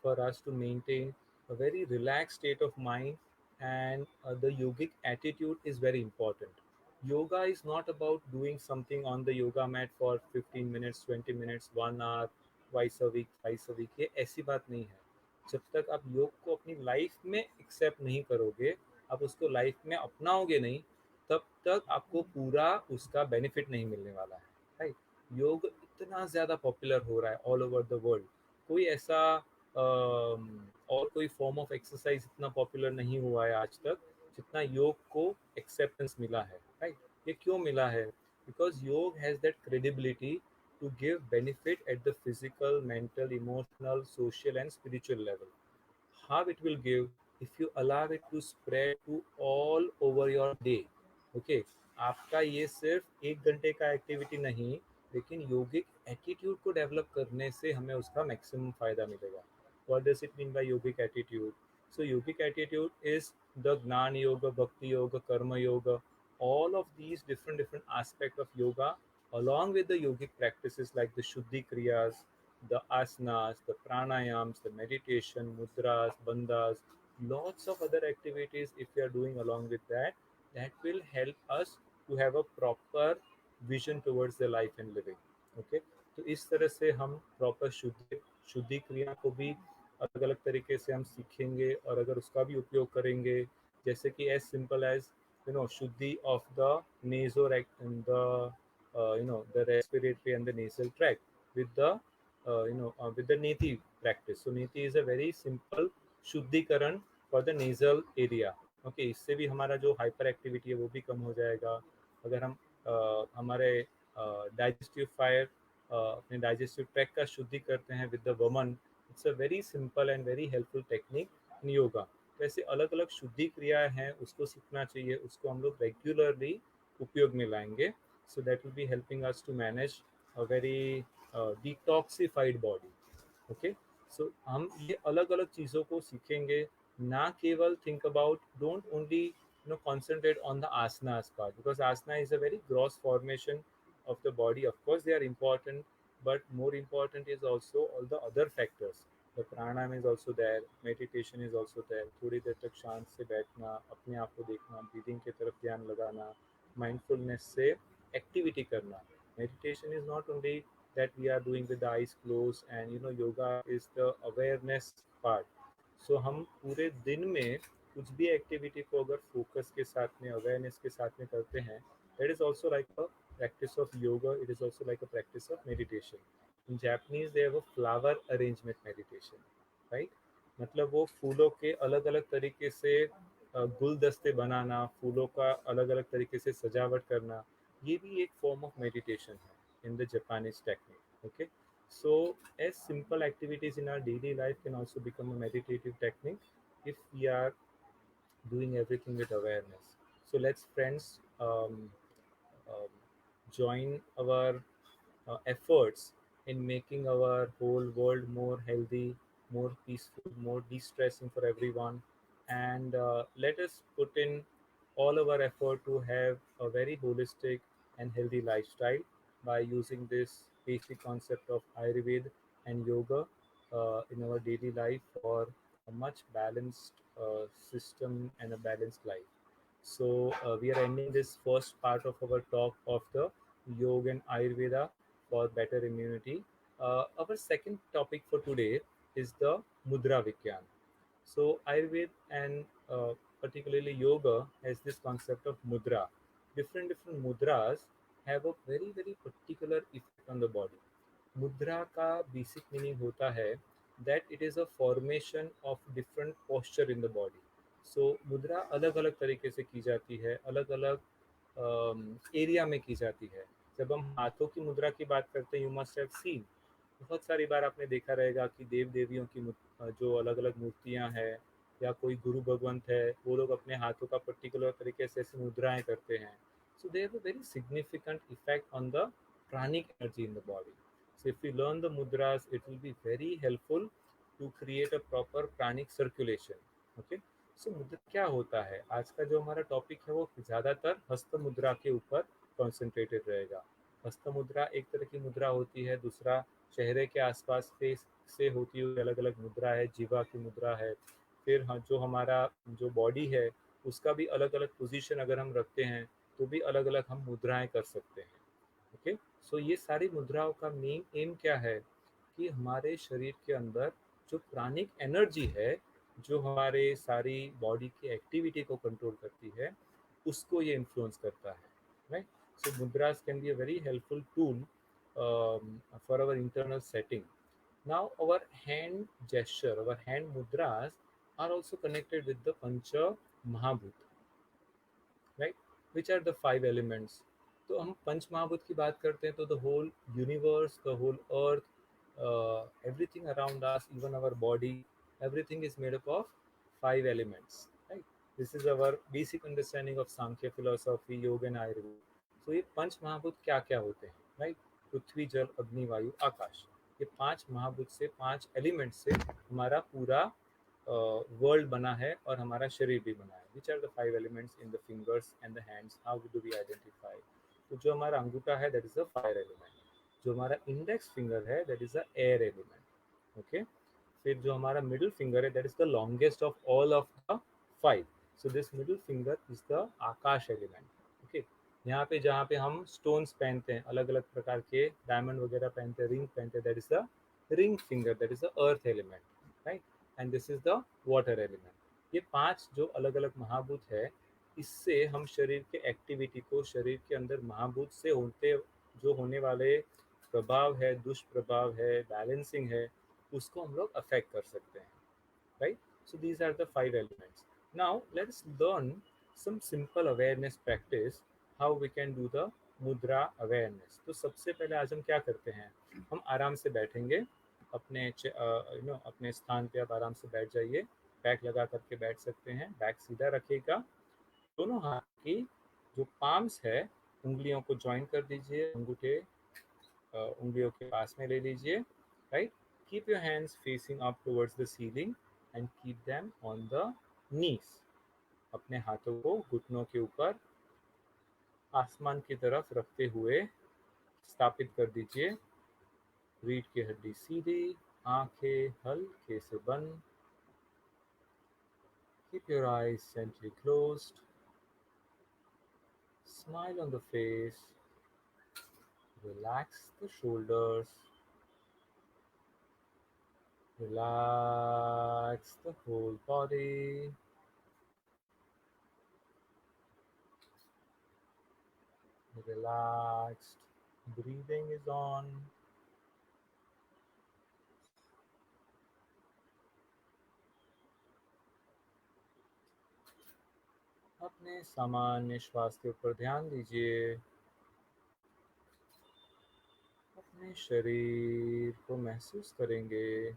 for us to maintain a very relaxed state of mind, and the yogic attitude is very important. Yoga is not about doing something on the yoga mat for 15 minutes, 20 minutes, 1 hour, twice a week, thrice a week. ये ऐसी बात नहीं है. जब तक आप योग को अपनी लाइफ में एक्सेप्ट नहीं करोगे, आप उसको लाइफ में अपनाओगे नहीं, तब तक आपको पूरा उसका बेनिफिट नहीं मिलने वाला है, राइट? योग इतना ज़्यादा पॉपुलर हो रहा है ऑल ओवर द वर्ल्ड. कोई ऐसा और कोई फॉर्म ऑफ एक्सरसाइज इतना पॉपुलर नहीं हुआ है आज तक जितना योग को एक्सेप्टेंस मिला है, राइट? ये क्यों मिला है? बिकॉज योग has that credibility to give benefit at the physical, mental, emotional, social and spiritual level. How it will give if you allow it to spread to all over your day. Okay, आपका ये सिर्फ 1 घंटे का एक्टिविटी नहीं, लेकिन योगिक एटीट्यूड को डेवलप करने से हमें उसका मैक्सिमम फायदा मिलेगा. What does it mean by yogic attitude? So yogic attitude is the Jnana Yoga, Bhakti Yoga, Karma Yoga, all of these different aspects of yoga, along with the yogic practices like the Shuddhi Kriyas, the asanas, the pranayams, the meditation, mudras, bandhas, lots of other activities if we are doing along with that, that will help us to have a proper vision towards the life and living. Okay, तो इस तरह से हम प्रॉपर शुद्धि क्रिया को भी अलग अलग तरीके से हम सीखेंगे और अगर उसका भी उपयोग करेंगे, जैसे कि एज सिंपल एज शुद्धि of the नेजो the the respiratory and the nasal tract with the with the neti practice. So neti is a very simple शुद्धिकरण for the nasal area. Okay, इससे भी हमारा जो हाइपर एक्टिविटी है वो भी कम हो जाएगा। अगर हम हमारे डाइजेस्टिव फायर अपने डाइजेस्टिव ट्रैक का शुद्धि करते हैं विद द वमन, it's a very simple and very helpful technique in yoga. तो ऐसे अलग अलग शुद्धि क्रियाएं हैं, उसको सीखना चाहिए, उसको हम लोग रेगुलरली उपयोग में लाएंगे। So that will be helping us to manage a very detoxified body. Okay, so हम ये अलग अलग चीज़ों को सीखेंगे, ना केवल think about, don't only concentrate on the asanas part, because asana is a very gross formation of the body. Of course they are important, but more important is also all the other factors. The pranayam is also there, meditation is also there, थोड़ी देर तक शांत से बैठना, अपने आप को देखना, ब्रीदिंग की तरफ ध्यान लगाना, माइंडफुलनेस से एक्टिविटी करना। Meditation is not only that we are doing with the eyes closed, and yoga is the awareness part. So हम पूरे दिन में कुछ भी एक्टिविटी को अगर फोकस के साथ में, अवेयरनेस के साथ में करते हैं, that is also like a practice of yoga, it is also like a practice of meditation. In Japanese they have a flower arrangement meditation, right? मतलब वो फूलों के अलग अलग तरीके से गुलदस्ते बनाना, फूलों का अलग अलग तरीके से सजावट करना, ये भी एक फॉर्म ऑफ मेडिटेशन है in the Japanese technique. Okay, so as simple activities in our daily life can also become a meditative technique if we are doing everything with awareness. So let's friends um, join our efforts in making our whole world more healthy, more peaceful, more de-stressing for everyone, and let us put in all our effort to have a very holistic and healthy lifestyle by using this basic concept of Ayurveda and yoga in our daily life for a much balanced system and a balanced life. So we are ending this first part of our talk of the yoga and Ayurveda for better immunity. Our second topic for today is the Mudra Vigyan. So Ayurveda and particularly yoga has this concept of mudra. Different mudras have a very particular effect on the body. मुद्रा का बेसिक मीनिंग होता है that it is a formation of different posture in the body. So मुद्रा अलग अलग तरीके से की जाती है, अलग अलग एरिया में की जाती है। जब हम हाथों की मुद्रा की बात करते हैं, यू मस्ट हैव सीन, बहुत सारी बार आपने देखा रहेगा कि देव देवियों की जो अलग अलग मूर्तियां हैं या कोई गुरु भगवंत है, वो लोग अपने हाथों का पर्टिकुलर तरीके से ऐसी मुद्राएं करते हैं। So they have a very significant effect on the pranic energy in the body. So if we learn the mudras, it will be very helpful to create a proper pranic circulation. Okay, so मुद्रा क्या होता है? आज का जो हमारा टॉपिक है वो ज़्यादातर हस्त मुद्रा के ऊपर कॉन्सेंट्रेटेड रहेगा। हस्त मुद्रा एक तरह की मुद्रा होती है, दूसरा चेहरे के आसपास फेस से होती हुई अलग अलग मुद्रा है, जीवा की मुद्रा है। फिर हाँ, जो हमारा जो बॉडी है उसका भी अलग अलग पोजीशन अगर हम रखते हैं तो भी अलग अलग हम मुद्राएं कर सकते हैं। ओके, सो ये सारी मुद्राओं का मेन एम क्या है कि हमारे शरीर के अंदर जो प्राणिक एनर्जी है, जो हमारे सारी बॉडी की एक्टिविटी को कंट्रोल करती है, उसको ये इन्फ्लुएंस करता है, right? So मुद्रास can be a very helpful tool for our internal setting. Now our hand gesture, our hand mudras are also connected with the Pancha Mahabhut, right? Which are the five elements. तो हम पंच महाभूत की बात करते हैं तो the whole universe, the whole earth, everything around us, even our body, everything is made up of five elements, right? This is our basic understanding of Sankhya philosophy, yoga and Ayurveda. So ये पंच महाभूत क्या क्या होते हैं, right? पृथ्वी, जल, अग्नि, वायु, आकाश। ये पांच महाभूत से, पांच एलिमेंट से हमारा पूरा वर्ल्ड बना है और हमारा शरीर भी बना है। Which are the five elements in the fingers and the hands, how do we identify? तो जो हमारा अंगूठा है that is a fire element, जो हमारा इंडेक्स फिंगर है that is a air element. Okay, फिर जो हमारा मिडिल फिंगर है that is the longest of all of the five, so this middle finger is the aakash element. Okay, यहाँ पे जहाँ पे हम स्टोन्स पहनते हैं, अलग अलग प्रकार के डायमंड वगैरह पहनते हैं, रिंग पहनते हैं, that is the ring finger, that is the earth element, right? And this is the water element. ये 5 जो अलग अलग महाभूत है, इससे हम शरीर के एक्टिविटी को, शरीर के अंदर महाभूत से होते जो होने वाले प्रभाव है, दुष्प्रभाव है, बैलेंसिंग है, उसको हम लोग अफेक्ट कर सकते हैं, right? So these are the 5 elements. Now let's learn some simple awareness practice, how we can do the मुद्रा अवेयरनेस. तो सबसे पहले आज हम क्या करते हैं, हम आराम से बैठेंगे, अपने अपने स्थान पे आप आराम से बैठ जाइए, बैक लगा करके बैठ सकते हैं, बैक सीधा रखिएगा, दोनों हाथ की जो पाम्स है उंगलियों को ज्वाइन कर दीजिए, अंगूठे उंगलियों के पास में ले लीजिए, right? Keep your hands facing up towards the ceiling and keep them on the knees. अपने हाथों को घुटनों के ऊपर आसमान की तरफ रखते हुए स्थापित कर दीजिए. रीढ़ की हड्डी सीधी, आंखें हल्के से बंद. Keep your eyes gently closed. Smile on the face. Relax the shoulders. Relax the whole body. Relaxed breathing is on. अपने सामान्य श्वास के ऊपर ध्यान दीजिए. अपने शरीर को महसूस करेंगे.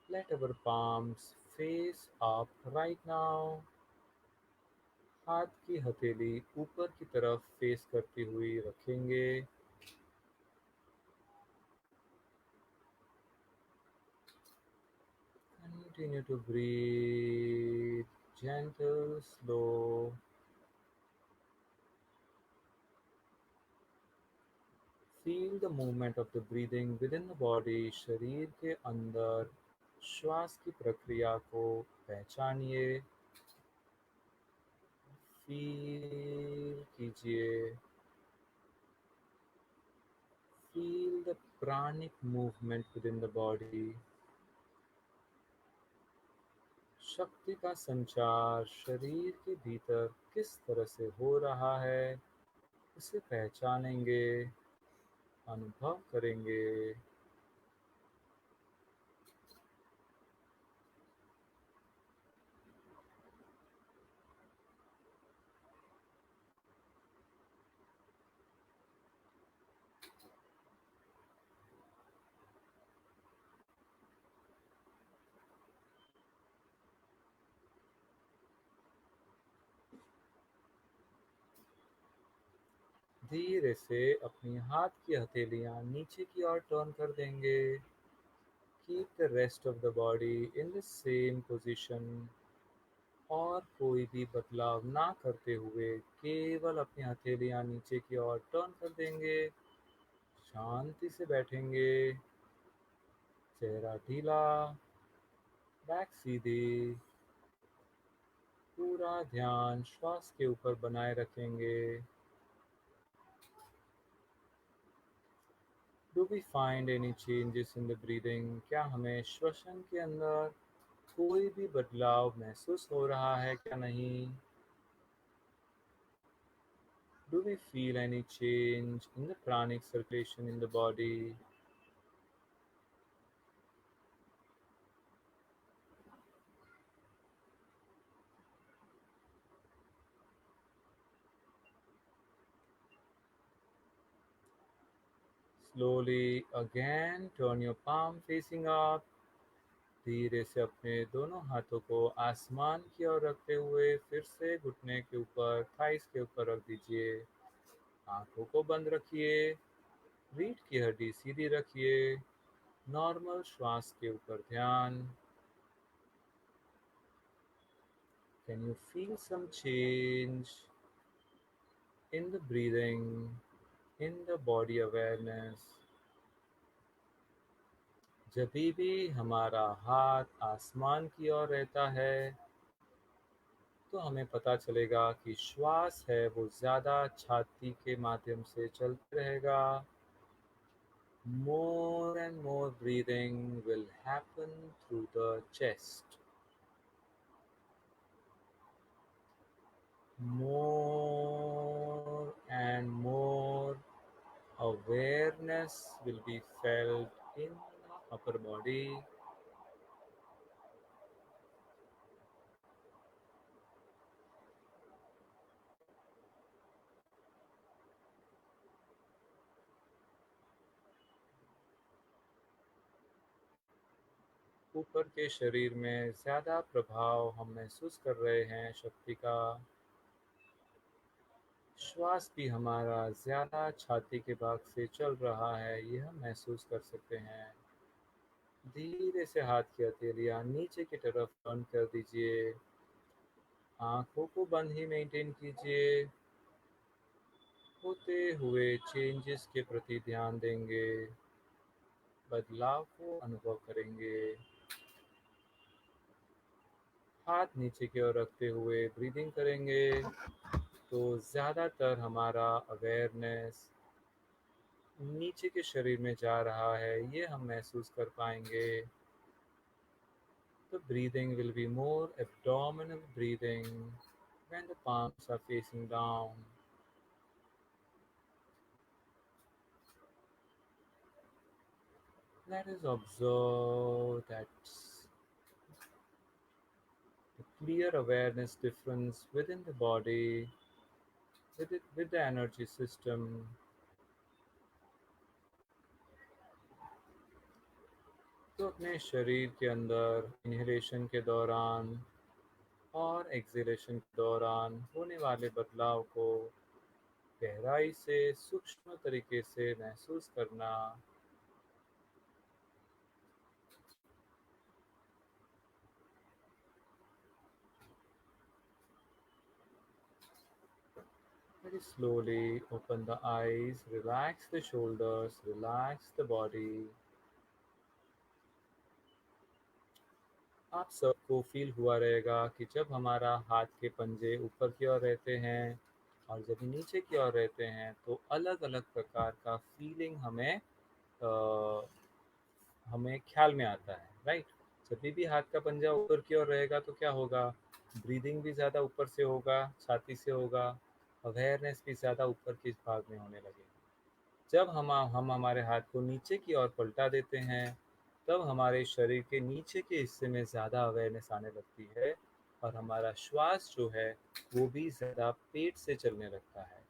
Let our palms face up right now. हाथ की हथेली ऊपर की तरफ फेस करती हुई रखेंगे. Continue to breathe gentle, slow. Feel the movement of the breathing within the body. शरीर के अंदर श्वास की प्रक्रिया को पहचानिए. फील कीजिए. Feel the pranic movement within the body. शक्ति का संचार शरीर के भीतर किस तरह से हो रहा है, उसे पहचानेंगे, अनुभव करेंगे. धीरे से अपनी हाथ की हथेलियां नीचे की ओर टर्न कर देंगे. Keep the rest of the body in the same position. और कोई भी बदलाव ना करते हुए केवल अपनी हथेलियां नीचे की ओर टर्न कर देंगे. शांति से बैठेंगे. चेहरा ढीला, बैक सीधी. पूरा ध्यान श्वास के ऊपर बनाए रखेंगे. Do we find any changes in the breathing? क्या हमें श्वसन के अंदर कोई भी बदलाव महसूस हो रहा है क्या नहीं? Do we feel any change in the pranic circulation in the body? Slowly again turn your palm facing up. धीरे से अपने दोनों हाथों को आसमान की ओर रखते हुए फिर से घुटने के ऊपर, थाइस के ऊपर रख दीजिए. आंखों को बंद रखिए. रीढ़ की हड्डी सीधी रखिए. नॉर्मल श्वास के ऊपर ध्यान. Can you feel some change in the breathing, in the body awareness? जब भी हमारा हाथ आसमान की ओर रहता है तो हमें पता चलेगा कि श्वास है वो ज़्यादा छाती के माध्यम से चलते रहेगा. More and more breathing will happen through the chest. More and more awareness will be felt in the upper body. ऊपर के शरीर में ज़्यादा प्रभाव हम महसूस कर रहे हैं शक्ति का। श्वास भी हमारा ज़्यादा छाती के भाग से चल रहा है, ये हम महसूस कर सकते हैं। धीरे से हाथ की हथेलियाँ नीचे की तरफ टर्न कर दीजिए। आँखों को बंद ही मेंटेन कीजिए। होते हुए चेंजेस के प्रति ध्यान देंगे, बदलाव को अनुभव करेंगे। हाथ नीचे की ओर रखते हुए ब्रीदिंग करेंगे तो ज़्यादातर हमारा अवेयरनेस नीचे के शरीर में जा रहा है, ये हम महसूस कर पाएंगे। The breathing will be more abdominal breathing when the palms are facing down. Let us observe that the clear awareness difference within the body, with the energy system. तो अपने शरीर के अंदर इन्हेलेशन के दौरान और एक्सहेलेशन के दौरान होने वाले बदलाव को गहराई से सूक्ष्म तरीके से महसूस करना। Very slowly open the eyes, relax the shoulders, relax the body. आप सबको फील हुआ रहेगा कि जब हमारा हाथ के पंजे ऊपर की ओर रहते हैं और जब नीचे की ओर रहते हैं तो अलग अलग प्रकार का फीलिंग हमें ख्याल में आता है, राइट। जब भी हाथ का पंजा ऊपर की ओर रहेगा तो क्या होगा, ब्रीदिंग भी ज़्यादा ऊपर से होगा, छाती से होगा, अवेयरनेस भी ज़्यादा ऊपर के भाग में होने लगेगी। जब हम हमारे हाथ को नीचे की ओर पलटा देते हैं तब हमारे शरीर के नीचे के हिस्से में ज़्यादा अवेयरनेस आने लगती है और हमारा श्वास जो है वो भी ज़्यादा पेट से चलने लगता है।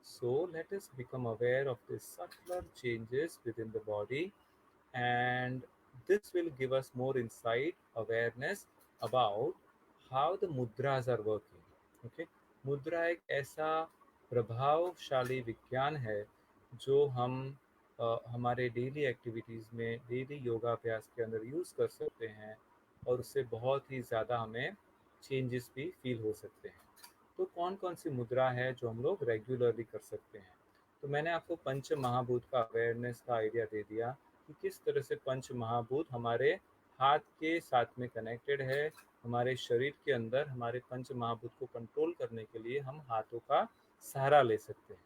So let us become aware of this subtler changes within the body, and this will give us more insight, awareness about how the mudras are working. Okay, मुद्रा एक ऐसा प्रभावशाली विज्ञान है जो हम हमारे डेली एक्टिविटीज़ में, डेली योगाभ्यास के अंदर यूज़ कर सकते हैं और उससे बहुत ही ज़्यादा हमें चेंजेस भी फील हो सकते हैं। तो कौन कौन सी मुद्रा है जो हम लोग रेगुलरली कर सकते हैं। तो मैंने आपको पंच महाभूत का अवेयरनेस का आइडिया दे दिया कि किस तरह से पंच महाभूत हमारे हाथ के साथ में कनेक्टेड है। हमारे शरीर के अंदर हमारे पंच महाभूत को कंट्रोल करने के लिए हम हाथों का सहारा ले सकते हैं।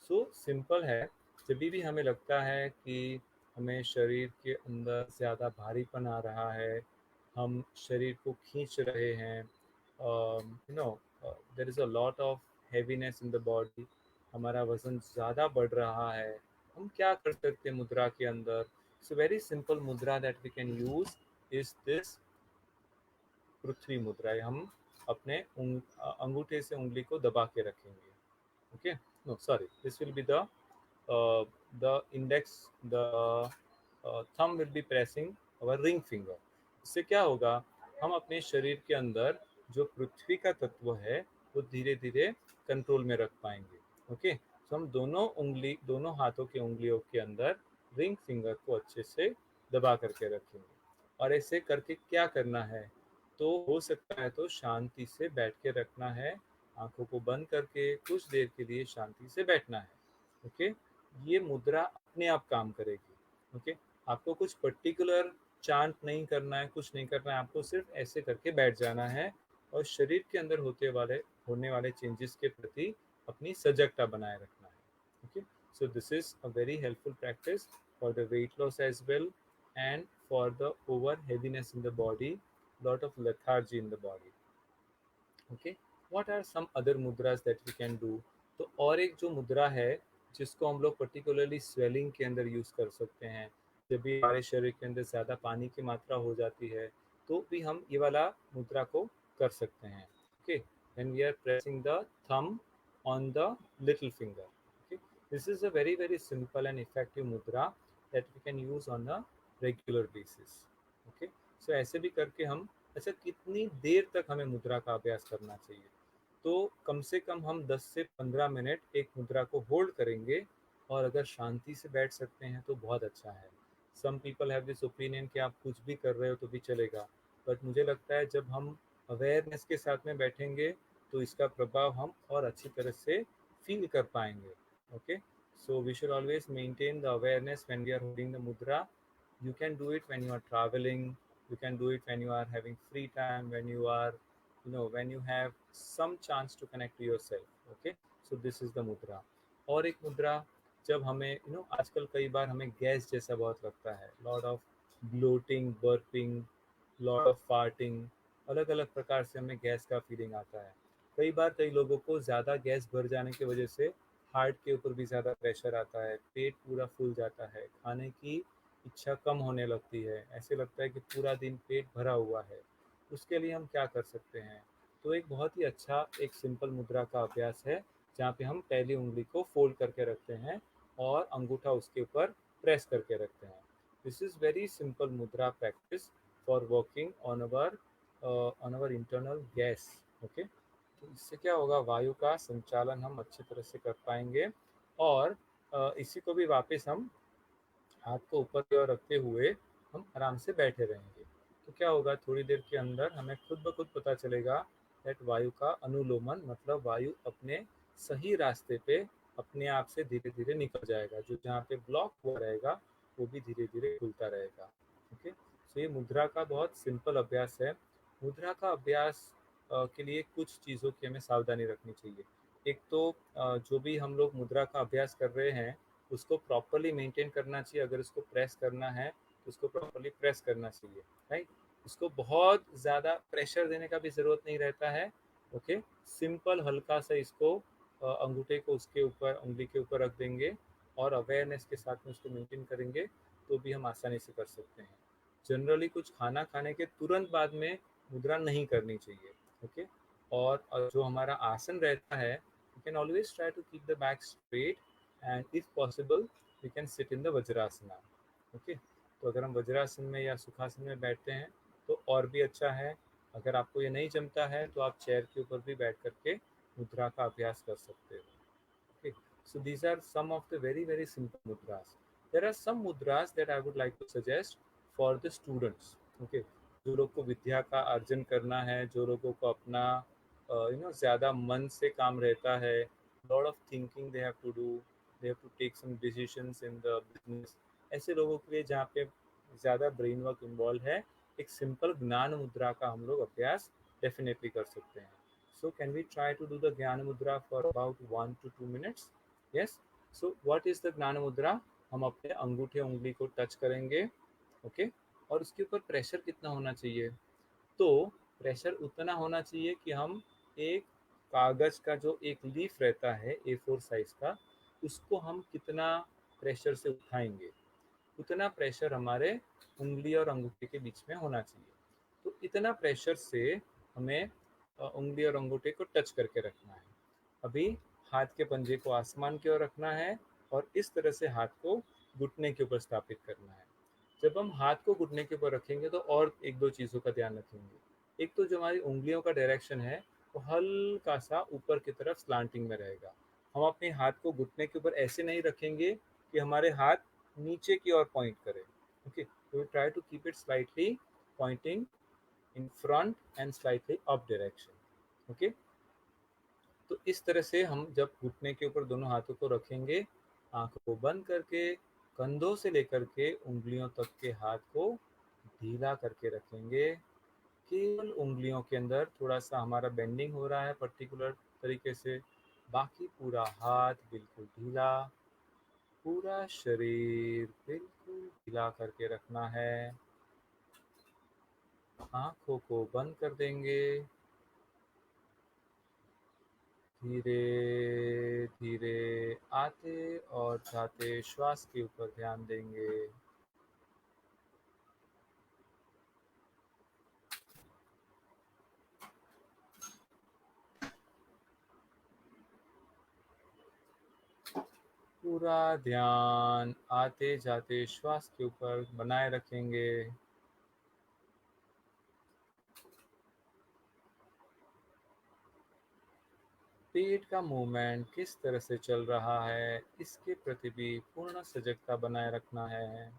सो सिंपल है, जब भी हमें लगता है कि हमें शरीर के अंदर ज़्यादा भारीपन आ रहा है, हम शरीर को खींच रहे हैं, there is a lot of heaviness in the body, हमारा वज़न ज़्यादा बढ़ रहा है, हम क्या कर सकते हैं मुद्रा के अंदर। So very simple mudra that we can use is this prithvi mudra. हम अपने अंगूठे से उंगली को दबा के रखेंगे। Okay, no sorry, this will be the index, the thumb will be pressing our ring finger. इससे क्या होगा, हम अपने शरीर के अंदर जो पृथ्वी का तत्व है वो धीरे धीरे कंट्रोल में रख पाएंगे। ओके, तो हम दोनों हाथों के उंगलियों के अंदर रिंग फिंगर को अच्छे से दबा करके रखेंगे और ऐसे करके क्या करना है, तो हो सकता है तो शांति से बैठ के रखना है, आंखों को बंद करके कुछ देर के लिए शांति से बैठना है। ओके, ये मुद्रा अपने आप काम करेगी। ओके, आपको कुछ पर्टिकुलर चांट नहीं करना है, कुछ नहीं करना है, आपको सिर्फ ऐसे करके बैठ जाना है और शरीर के अंदर होने वाले चेंजेस के प्रति अपनी सजगता बनाए रखना है। Okay, so this is a very helpful practice for the weight loss as well, and for the over heaviness in the body, lot of lethargy in the body. Okay, what are some other mudras that we can do? तो और एक जो मुद्रा है जिसको हम लोग पर्टिकुलरली स्वेलिंग के अंदर यूज़ कर सकते हैं, जब भी हमारे शरीर के अंदर ज़्यादा पानी की मात्रा हो जाती है तो भी हम ये वाला मुद्रा को कर सकते हैं। Okay, when we are pressing the thumb on the little finger. Okay, this is a very very simple and effective mudra that we can use on a regular basis. Okay, so ऐसे भी करके हम, अच्छा कितनी देर तक हमें मुद्रा का अभ्यास करना चाहिए? तो कम से कम हम 10 से 15 मिनट एक मुद्रा को होल्ड करेंगे, और अगर शांति से बैठ सकते हैं तो बहुत अच्छा है। Some people have this opinion कि आप कुछ भी कर रहे हो तो भी चलेगा, बट मुझे लगता है जब हम अवेयरनेस के साथ में बैठेंगे तो इसका प्रभाव हम और अच्छी तरह से फील कर पाएंगे। Okay, so we should always maintain the awareness when we are holding the mudra. You can do it when you are traveling, you can do it when you are having free time, when you are, when you have some chance to connect to yourself. Okay, so this is the mudra. और एक मुद्रा, जब हमें आजकल कई बार हमें गैस जैसा बहुत लगता है, lot of bloating, burping, lot of farting, अलग अलग प्रकार से हमें गैस का फीलिंग आता है। कई बार कई लोगों को ज़्यादा गैस भर जाने की वजह से हार्ट के ऊपर भी ज़्यादा प्रेशर आता है, पेट पूरा फूल जाता है, खाने की इच्छा कम होने लगती है, ऐसे लगता है कि पूरा दिन पेट भरा हुआ है। उसके लिए हम क्या कर सकते हैं? तो एक बहुत ही अच्छा एक सिंपल मुद्रा का अभ्यास है, जहाँ पे हम पहली उंगली को फोल्ड करके रखते हैं और अंगूठा उसके ऊपर प्रेस करके रखते हैं। दिस इज़ वेरी सिंपल मुद्रा practice for working on our internal gas. Okay, तो इससे क्या होगा, वायु का संचालन हम अच्छी तरह से कर पाएंगे, और इसी को भी वापस हम हाथ को ऊपर की ओर रखते हुए हम आराम से बैठे रहेंगे। तो क्या होगा, थोड़ी देर के अंदर हमें खुद ब खुद पता चलेगा दैट वायु का अनुलोमन, मतलब वायु अपने सही रास्ते पे अपने आप से धीरे धीरे निकल जाएगा, जो जहाँ पे ब्लॉक हुआ रहेगा वो भी धीरे धीरे खुलता रहेगा। ओके, सो ये मुद्रा का बहुत सिंपल अभ्यास है। मुद्रा का अभ्यास के लिए कुछ चीज़ों की हमें सावधानी रखनी चाहिए। एक तो जो भी हम लोग मुद्रा का अभ्यास कर रहे हैं उसको प्रॉपरली मेंटेन करना चाहिए। अगर उसको प्रेस करना है तो उसको प्रॉपरली प्रेस करना चाहिए, राइट? उसको बहुत ज़्यादा प्रेशर देने का भी ज़रूरत नहीं रहता है। ओके, सिंपल हल्का सा इसको अंगूठे को उसके ऊपर, उंगली के ऊपर रख देंगे और अवेयरनेस के साथ में उसको मेंटेन करेंगे तो भी हम आसानी से कर सकते हैं। जनरली कुछ खाना खाने के तुरंत बाद में मुद्रा नहीं करनी चाहिए। ओके, और जो हमारा आसन रहता है, you can always try to keep the back straight, and if possible we can sit in the vajrasana. Okay, तो अगर हम वज्रासन में या सुखासन में बैठते हैं तो और भी अच्छा है। अगर आपको ये नहीं जमता है तो आप चेयर के ऊपर भी बैठ करके मुद्रा का अभ्यास कर सकते हो। Okay, so these are some of the very very simple mudras. There are some mudras that I would like to suggest for the students. Okay, जो लोग को विद्या का अर्जन करना है, जो लोगों को अपना ज़्यादा मन से काम रहता है, lot of thinking they have to do, they have to take some decisions in the business, ऐसे लोगों के लिए जहाँ पे ज़्यादा ब्रेन वर्क इन्वॉल्व है, एक सिंपल ज्ञान मुद्रा का हम लोग अभ्यास डेफिनेटली कर सकते हैं। So can we try to do the Jnana Mudra for about 1 to 2 minutes? Yes. So what is the Jnana Mudra? हम अपने अंगूठे उंगली को टच करेंगे, ओके, और उसके ऊपर प्रेशर कितना होना चाहिए? तो प्रेशर उतना होना चाहिए कि हम एक कागज का जो एक लीफ रहता है A4 साइज का, उसको हम कितना प्रेशर से उठाएंगे, उतना प्रेशर हमारे उंगली और अंगूठे के बीच में होना चाहिए। तो इतना प्रेशर से हमें उंगली और अंगूठे को टच करके रखना है। अभी हाथ के पंजे को आसमान की ओर रखना है और इस तरह से हाथ को घुटने के ऊपर स्थापित करना है। जब हम हाथ को घुटने के ऊपर रखेंगे तो और एक दो चीज़ों का ध्यान रखेंगे। एक तो जो हमारी उंगलियों का डायरेक्शन है वो हल्का सा ऊपर की तरफ स्लांटिंग में रहेगा। हम अपने हाथ को घुटने के ऊपर ऐसे नहीं रखेंगे कि हमारे हाथ नीचे की ओर पॉइंट करें। Okay, we try to keep it slightly pointing in front and slightly up direction. Okay, तो इस तरह से हम जब घुटने के ऊपर दोनों हाथों को रखेंगे, आंखों को बंद करके कंधों से लेकर के उंगलियों तक के हाथ को ढीला करके रखेंगे। केवल उंगलियों के अंदर थोड़ा सा हमारा बेंडिंग हो रहा है पर्टिकुलर तरीके से, बाकी पूरा हाथ बिल्कुल ढीला। पूरा शरीर बिल्कुल ढीला करके रखना है। आँखों को बंद कर देंगे। धीरे-धीरे आते और जाते श्वास के ऊपर ध्यान देंगे। पूरा ध्यान आते जाते श्वास के ऊपर बनाए रखेंगे। पेट का मूवमेंट किस तरह से चल रहा है, इसके प्रति भी पूर्ण सजगता बनाए रखना है।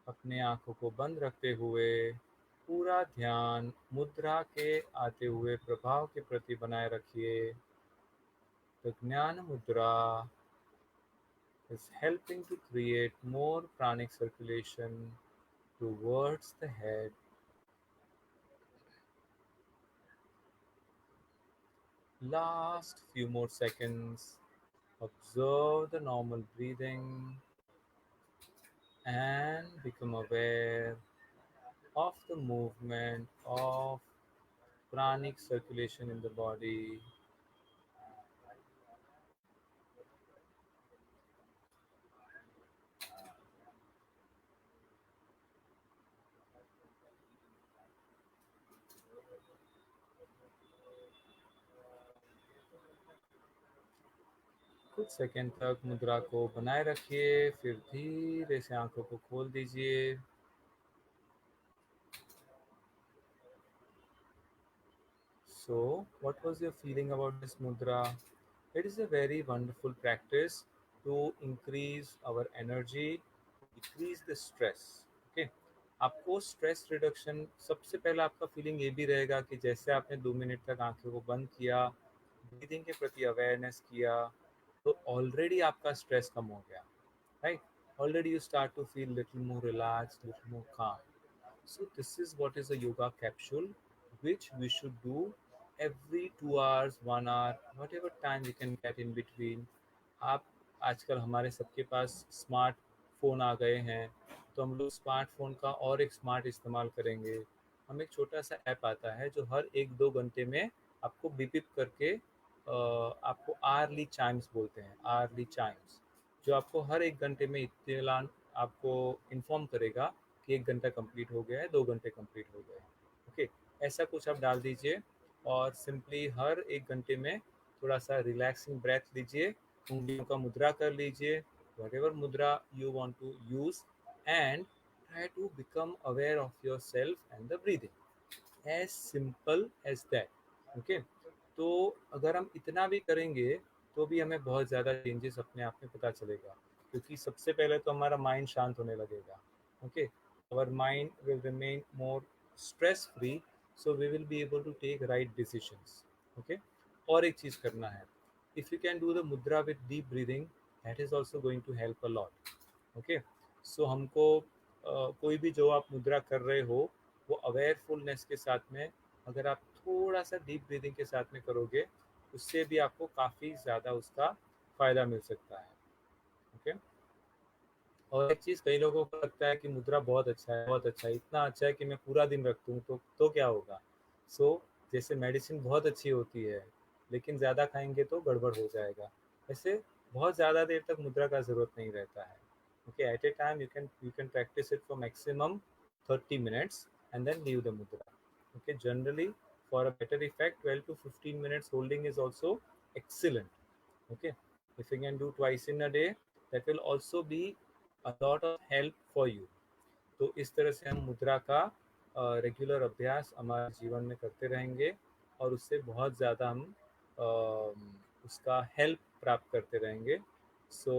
अपने आँखों को बंद रखते हुए पूरा ध्यान मुद्रा के आते हुए प्रभाव के प्रति बनाए रखिए। The Jnana Mudra is helping to create more pranic circulation towards the head. Last few more seconds. Observe the normal breathing and become aware of the movement of pranic circulation in the body. कुछ सेकंड तक मुद्रा को बनाए रखिए, फिर धीरे से आंखों को खोल दीजिए। So, what was your feeling about this mudra? It is a very wonderful practice to increase our energy, decrease the stress. Okay? आपको स्ट्रेस रिडक्शन सबसे पहला आपका फीलिंग ये भी रहेगा कि जैसे आपने 2 मिनट तक आंखों को बंद किया, ब्रीदिंग के प्रति अवेयरनेस किया, तो ऑलरेडी आपका स्ट्रेस कम हो गया, right? Already you start to feel little more relaxed, little more calm. So this is what is a yoga capsule, which we should do every 2 hours, 1 hour, whatever time we can get in between. आप आजकल हमारे सबके पास स्मार्टफोन आ गए हैं, तो हम लोग स्मार्टफोन का और एक स्मार्ट इस्तेमाल करेंगे। हम एक छोटा सा ऐप आता है जो हर 1-2 घंटे में आपको बिप बिप करके आपको आर्ली चाइम्स बोलते हैं, आर्ली चाइम्स, जो आपको हर 1 घंटे में इत्तेलान आपको इन्फॉर्म करेगा कि 1 घंटा कंप्लीट हो गया है, 2 घंटे कंप्लीट हो गए हैं। ओके, ऐसा कुछ आप डाल दीजिए और सिंपली हर 1 घंटे में थोड़ा सा रिलैक्सिंग ब्रेथ लीजिए, उंगलियों का मुद्रा कर लीजिए, whatever mudra you want to use, and try to become aware of yourself and the breathing. As simple as that. Okay? तो अगर हम इतना भी करेंगे तो भी हमें बहुत ज़्यादा चेंजेस अपने आप में पता चलेगा, क्योंकि सबसे पहले तो हमारा माइंड शांत होने लगेगा। Okay, our mind will remain more stress free, so we will be able to take right decisions. Okay, और एक चीज़ करना है, if you can do the mudra with deep breathing, that is also going to help a lot. Okay, so हमको कोई भी जो आप मुद्रा कर रहे हो वो अवेयरफुलनेस के साथ में, अगर आप थोड़ा सा डीप ब्रीदिंग के साथ में करोगे, उससे भी आपको काफ़ी ज़्यादा उसका फ़ायदा मिल सकता है। ओके, और एक चीज़, कई लोगों को लगता है कि मुद्रा बहुत अच्छा है, बहुत अच्छा है, इतना अच्छा है कि मैं पूरा दिन रख दूँ तो क्या होगा। सो जैसे मेडिसिन बहुत अच्छी होती है, लेकिन ज़्यादा खाएंगे तो गड़बड़ हो जाएगा। ऐसे बहुत ज़्यादा देर तक मुद्रा का ज़रूरत नहीं रहता है। Okay, at a time you can practise it for maximum 30 minutes and then leave the mudra. Okay, generally for a better effect, 12 to 15 minutes holding is also excellent. Okay, if you can do twice in a day, that will also be a lot of help for you. तो इस तरह से हम मुद्रा का रेगुलर अभ्यास हमारे जीवन में करते रहेंगे और उससे बहुत ज़्यादा हम उसका हेल्प प्राप्त करते रहेंगे। So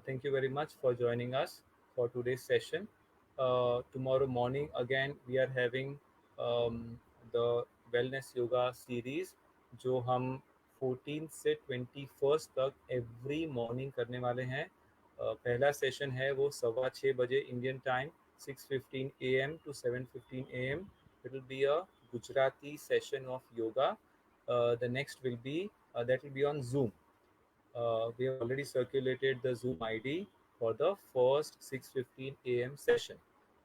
thank you very much for joining us for today's session. Tomorrow morning again we are having the wellness yoga series, जो हम 14 से 21 तक एवरी मॉर्निंग करने वाले हैं। पहला सेशन है वो 6:15 बजे Indian time, 6:15 AM to 7:15 AM. It will be a Gujarati session of yoga. The next will be that will be on Zoom. We have already circulated the Zoom ID for the first 6:15 AM session.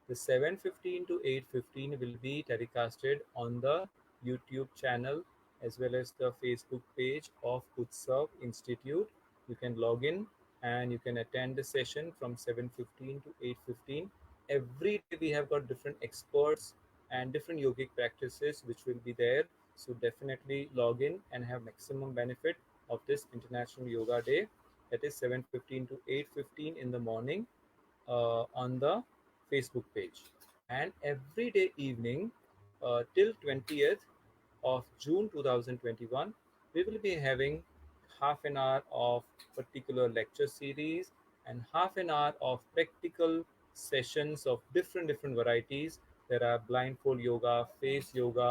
The 7:15 to 8:15 will be telecasted on the YouTube channel as well as the Facebook page of Utsav Institute. You can log in and you can attend the session from 7:15 to 8:15. Every day we have got different experts and different yogic practices which will be there. So definitely log in and have maximum benefit of this International Yoga Day. That is 7:15 to 8:15 in the morning on the Facebook page. And every day evening till 20th of June 2021, we will be having half an hour of particular lecture series and half an hour of practical sessions of different varieties. There are blindfold yoga, face yoga,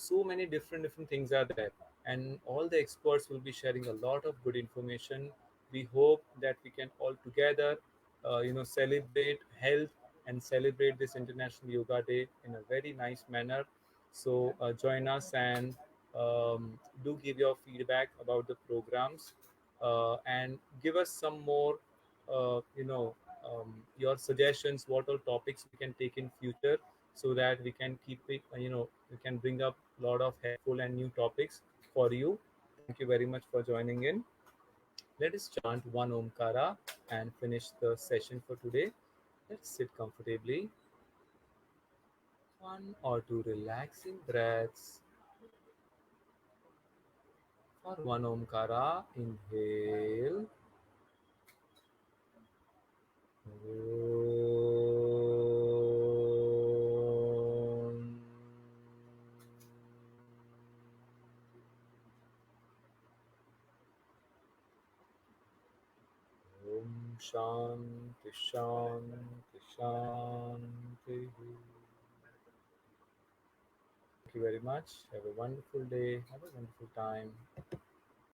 so many different things are there, and all the experts will be sharing a lot of good information. We hope that we can all together celebrate health and celebrate this International Yoga Day in a very nice manner. So join us and do give your feedback about the programs and give us some more, your suggestions, what all topics we can take in future, so that we can keep it, we can bring up a lot of helpful and new topics for you. Thank you very much for joining in. Let us chant one Omkara and finish the session for today. Let's sit comfortably. One or two relaxing breaths. For one Omkara, inhale. Om. Om Shanti Shanti Shanti. Thank you very much. Have a wonderful day. Have a wonderful time.